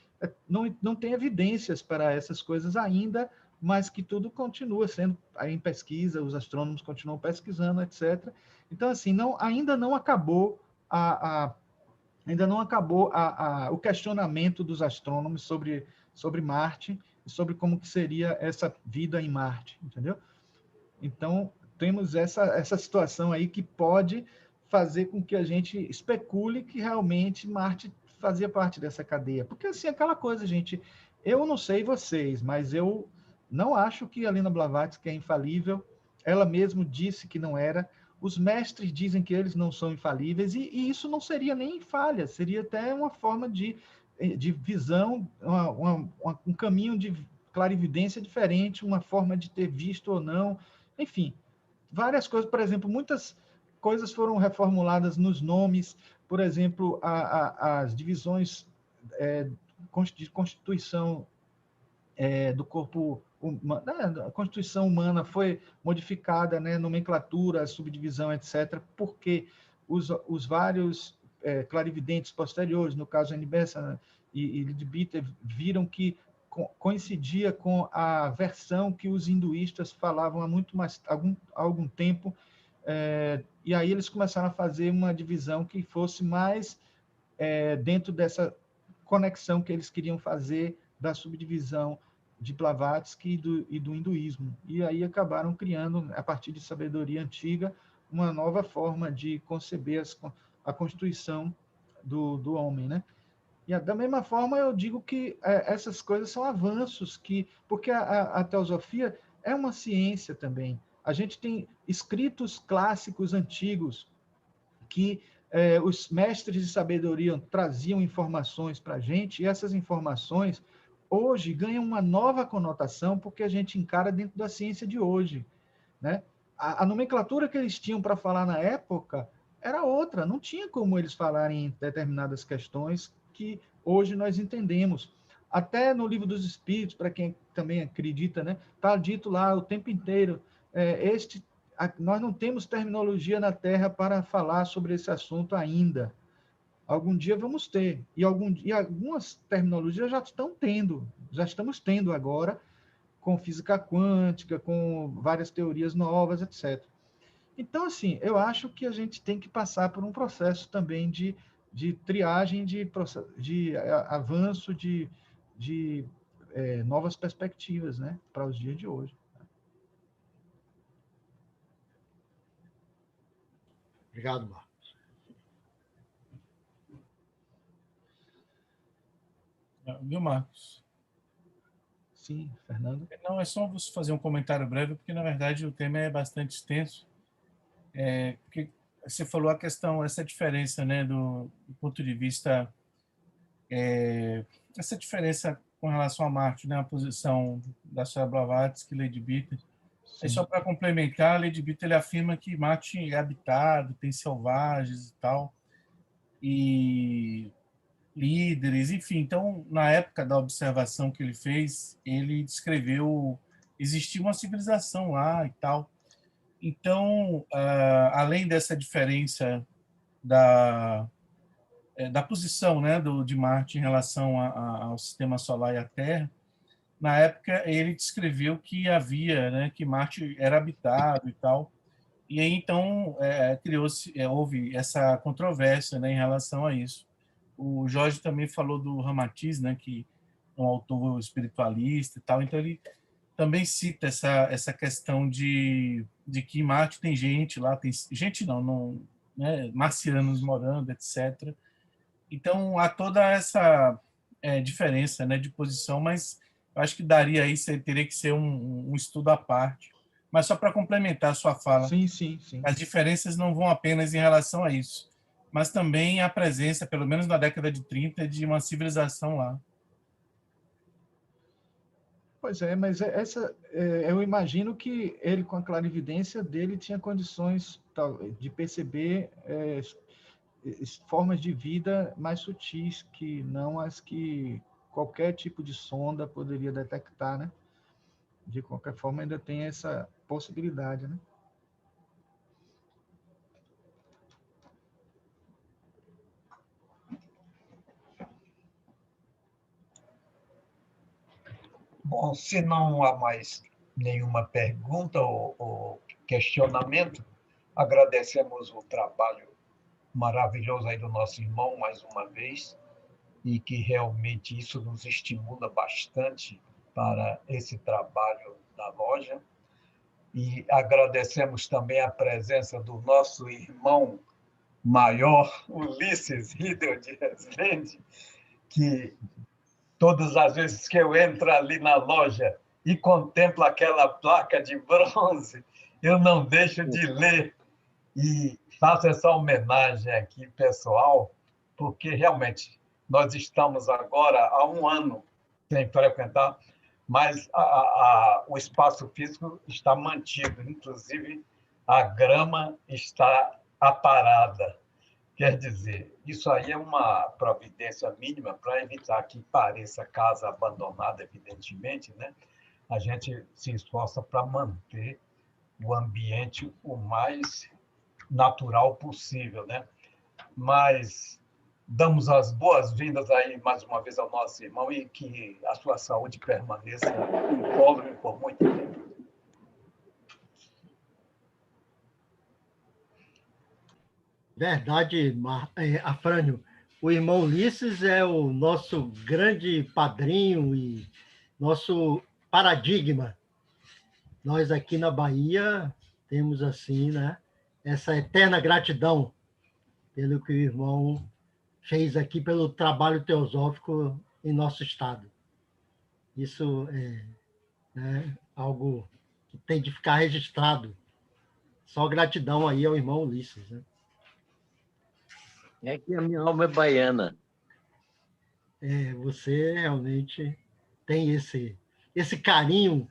não tem evidências para essas coisas ainda, mas que tudo continua sendo aí em pesquisa, os astrônomos continuam pesquisando, etc. Então, assim, ainda não acabou o questionamento dos astrônomos sobre Marte e sobre como que seria essa vida em Marte, entendeu? Então, temos essa situação aí que pode fazer com que a gente especule que realmente Marte fazia parte dessa cadeia. Porque, assim, aquela coisa, gente, eu não sei vocês, mas eu não acho que a Helena Blavatsky é infalível. Ela mesma disse que não era. Os mestres dizem que eles não são infalíveis, e isso não seria nem falha, seria até uma forma de visão, um caminho de clarividência diferente, uma forma de ter visto ou não. Enfim, várias coisas. Por exemplo, muitas coisas foram reformuladas nos nomes. Por exemplo, as divisões de constituição do corpo humano, a constituição humana foi modificada, né, nomenclatura, subdivisão, etc., porque os vários clarividentes posteriores, no caso Annie Besant e Leadbeater, viram que coincidia com a versão que os hinduístas falavam há algum tempo, e aí eles começaram a fazer uma divisão que fosse mais dentro dessa conexão que eles queriam fazer da subdivisão de Blavatsky e do hinduísmo. E aí acabaram criando, a partir de sabedoria antiga, uma nova forma de conceber a constituição do homem, né? E da mesma forma eu digo que essas coisas são avanços, porque a teosofia é uma ciência também. A gente tem escritos clássicos antigos que os mestres de sabedoria traziam informações para a gente, e essas informações hoje ganham uma nova conotação porque a gente encara dentro da ciência de hoje, né? A nomenclatura que eles tinham para falar na época era outra, não tinha como eles falarem em determinadas questões que hoje nós entendemos. Até no Livro dos Espíritos, para quem também acredita, né, está dito lá o tempo inteiro, nós não temos terminologia na Terra para falar sobre esse assunto ainda. Algum dia vamos ter. E algumas terminologias já estamos tendo agora, com física quântica, com várias teorias novas, etc. Então, assim, eu acho que a gente tem que passar por um processo também de triagem, de avanço, de novas perspectivas, né, para os dias de hoje. Obrigado, Marcos. Viu, Marcos? Sim, Fernando? Não, é só você fazer um comentário breve, porque, na verdade, o tema é bastante extenso. Porque você falou a questão, essa diferença, né, do ponto de vista, essa diferença com relação a Marte, né, a posição da senhora Blavatsky e Leadbeater. É só para complementar, Leadbeater ele afirma que Marte é habitado, tem selvagens e tal, e líderes, enfim. Então, na época da observação que ele fez, ele descreveu existia uma civilização lá e tal. Então, além dessa diferença da posição, né, de Marte em relação ao sistema solar e à Terra, na época ele descreveu que havia, né, que Marte era habitado e tal. E aí, então, houve essa controvérsia, né, em relação a isso. O Jorge também falou do Ramatiz, né, que é um autor espiritualista e tal, então ele também cita essa questão de que em Marte tem gente lá, tem gente não, né, marcianos morando, etc. Então, há toda essa diferença, né, de posição, mas eu acho que daria aí, teria que ser um estudo à parte. Mas só para complementar a sua fala, Sim, sim, sim. as diferenças não vão apenas em relação a isso, mas também a presença, pelo menos na década de 30, de uma civilização lá. Pois é, mas eu imagino que ele, com a clarividência dele, tinha condições de perceber formas de vida mais sutis, que não as que qualquer tipo de sonda poderia detectar, né? De qualquer forma, ainda tem essa possibilidade, né? Bom, se não há mais nenhuma pergunta ou questionamento, agradecemos o trabalho maravilhoso aí do nosso irmão mais uma vez e que realmente isso nos estimula bastante para esse trabalho da loja. E agradecemos também a presença do nosso irmão maior, Ulisses Riedel de Resende, que todas as vezes que eu entro ali na loja e contemplo aquela placa de bronze, eu não deixo de ler e faço essa homenagem aqui, pessoal, porque realmente nós estamos agora há um ano sem frequentar, mas o espaço físico está mantido, inclusive a grama está aparada. Quer dizer, isso aí é uma providência mínima para evitar que pareça casa abandonada, evidentemente, né? A gente se esforça para manter o ambiente o mais natural possível, né? Mas damos as boas-vindas aí mais uma vez ao nosso irmão e que a sua saúde permaneça incólume por muito tempo. Verdade, Afrânio. O irmão Ulisses é o nosso grande padrinho e nosso paradigma. Nós aqui na Bahia temos assim, né, essa eterna gratidão pelo que o irmão fez aqui pelo trabalho teosófico em nosso estado. Isso é, né, algo que tem de ficar registrado. Só gratidão aí ao irmão Ulisses, né? É que a minha alma é baiana. Você realmente tem esse carinho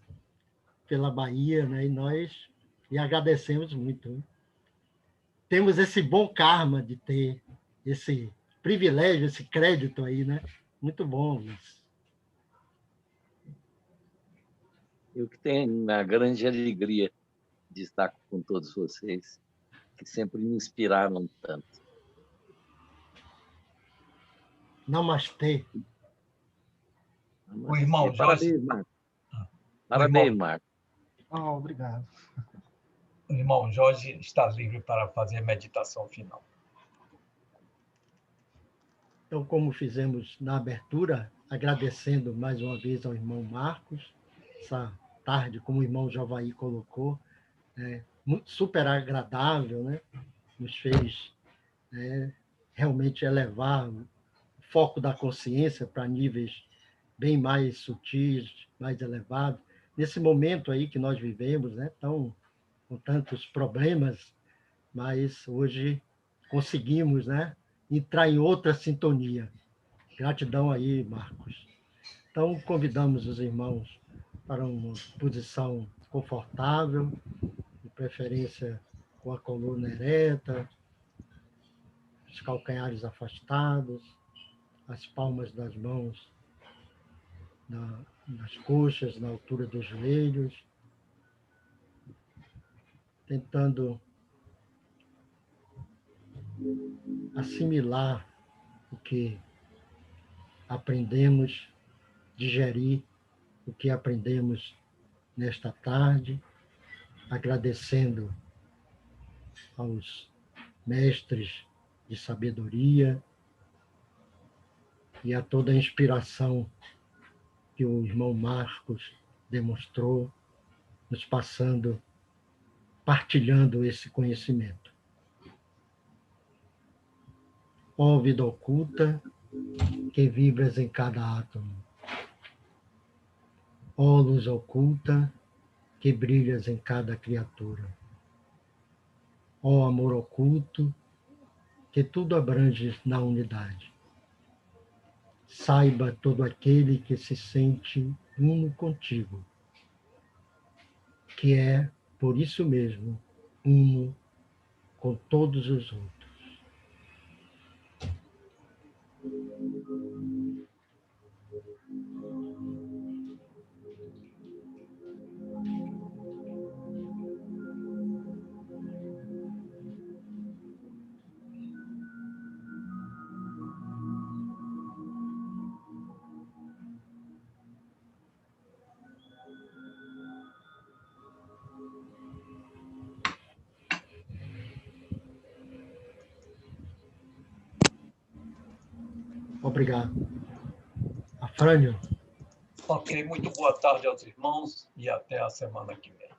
pela Bahia, né? E nós lhe agradecemos muito, né? Temos esse bom karma de ter esse privilégio, esse crédito aí, né? Muito bom, Luiz. Eu que tenho a grande alegria de estar com todos vocês, que sempre me inspiraram tanto. Namastê. O irmão Parabéns, Jorge. Marco. Parabéns, Marco. Obrigado. O irmão Jorge está livre para fazer a meditação final. Então, como fizemos na abertura, agradecendo mais uma vez ao irmão Marcos, essa tarde, como o irmão Javaí colocou, super agradável, né? Nos fez realmente elevar o foco da consciência para níveis bem mais sutis, mais elevados. Nesse momento aí que nós vivemos, né? Com tantos problemas, mas hoje conseguimos, né? Entrar em outra sintonia. Gratidão aí, Marcos. Então, convidamos os irmãos para uma posição confortável, de preferência com a coluna ereta, os calcanhares afastados, as palmas das mãos nas coxas, na altura dos joelhos, tentando assimilar o que aprendemos, digerir o que aprendemos nesta tarde, agradecendo aos mestres de sabedoria e a toda a inspiração que o irmão Marcos demonstrou, nos passando, partilhando esse conhecimento. Ó vida oculta, que vibras em cada átomo. Ó luz oculta, que brilhas em cada criatura. Ó amor oculto, que tudo abrange na unidade. Saiba todo aquele que se sente uno contigo, que é, por isso mesmo, uno com todos os outros. Obrigado. Afrânio. Ok, muito boa tarde aos irmãos e até a semana que vem.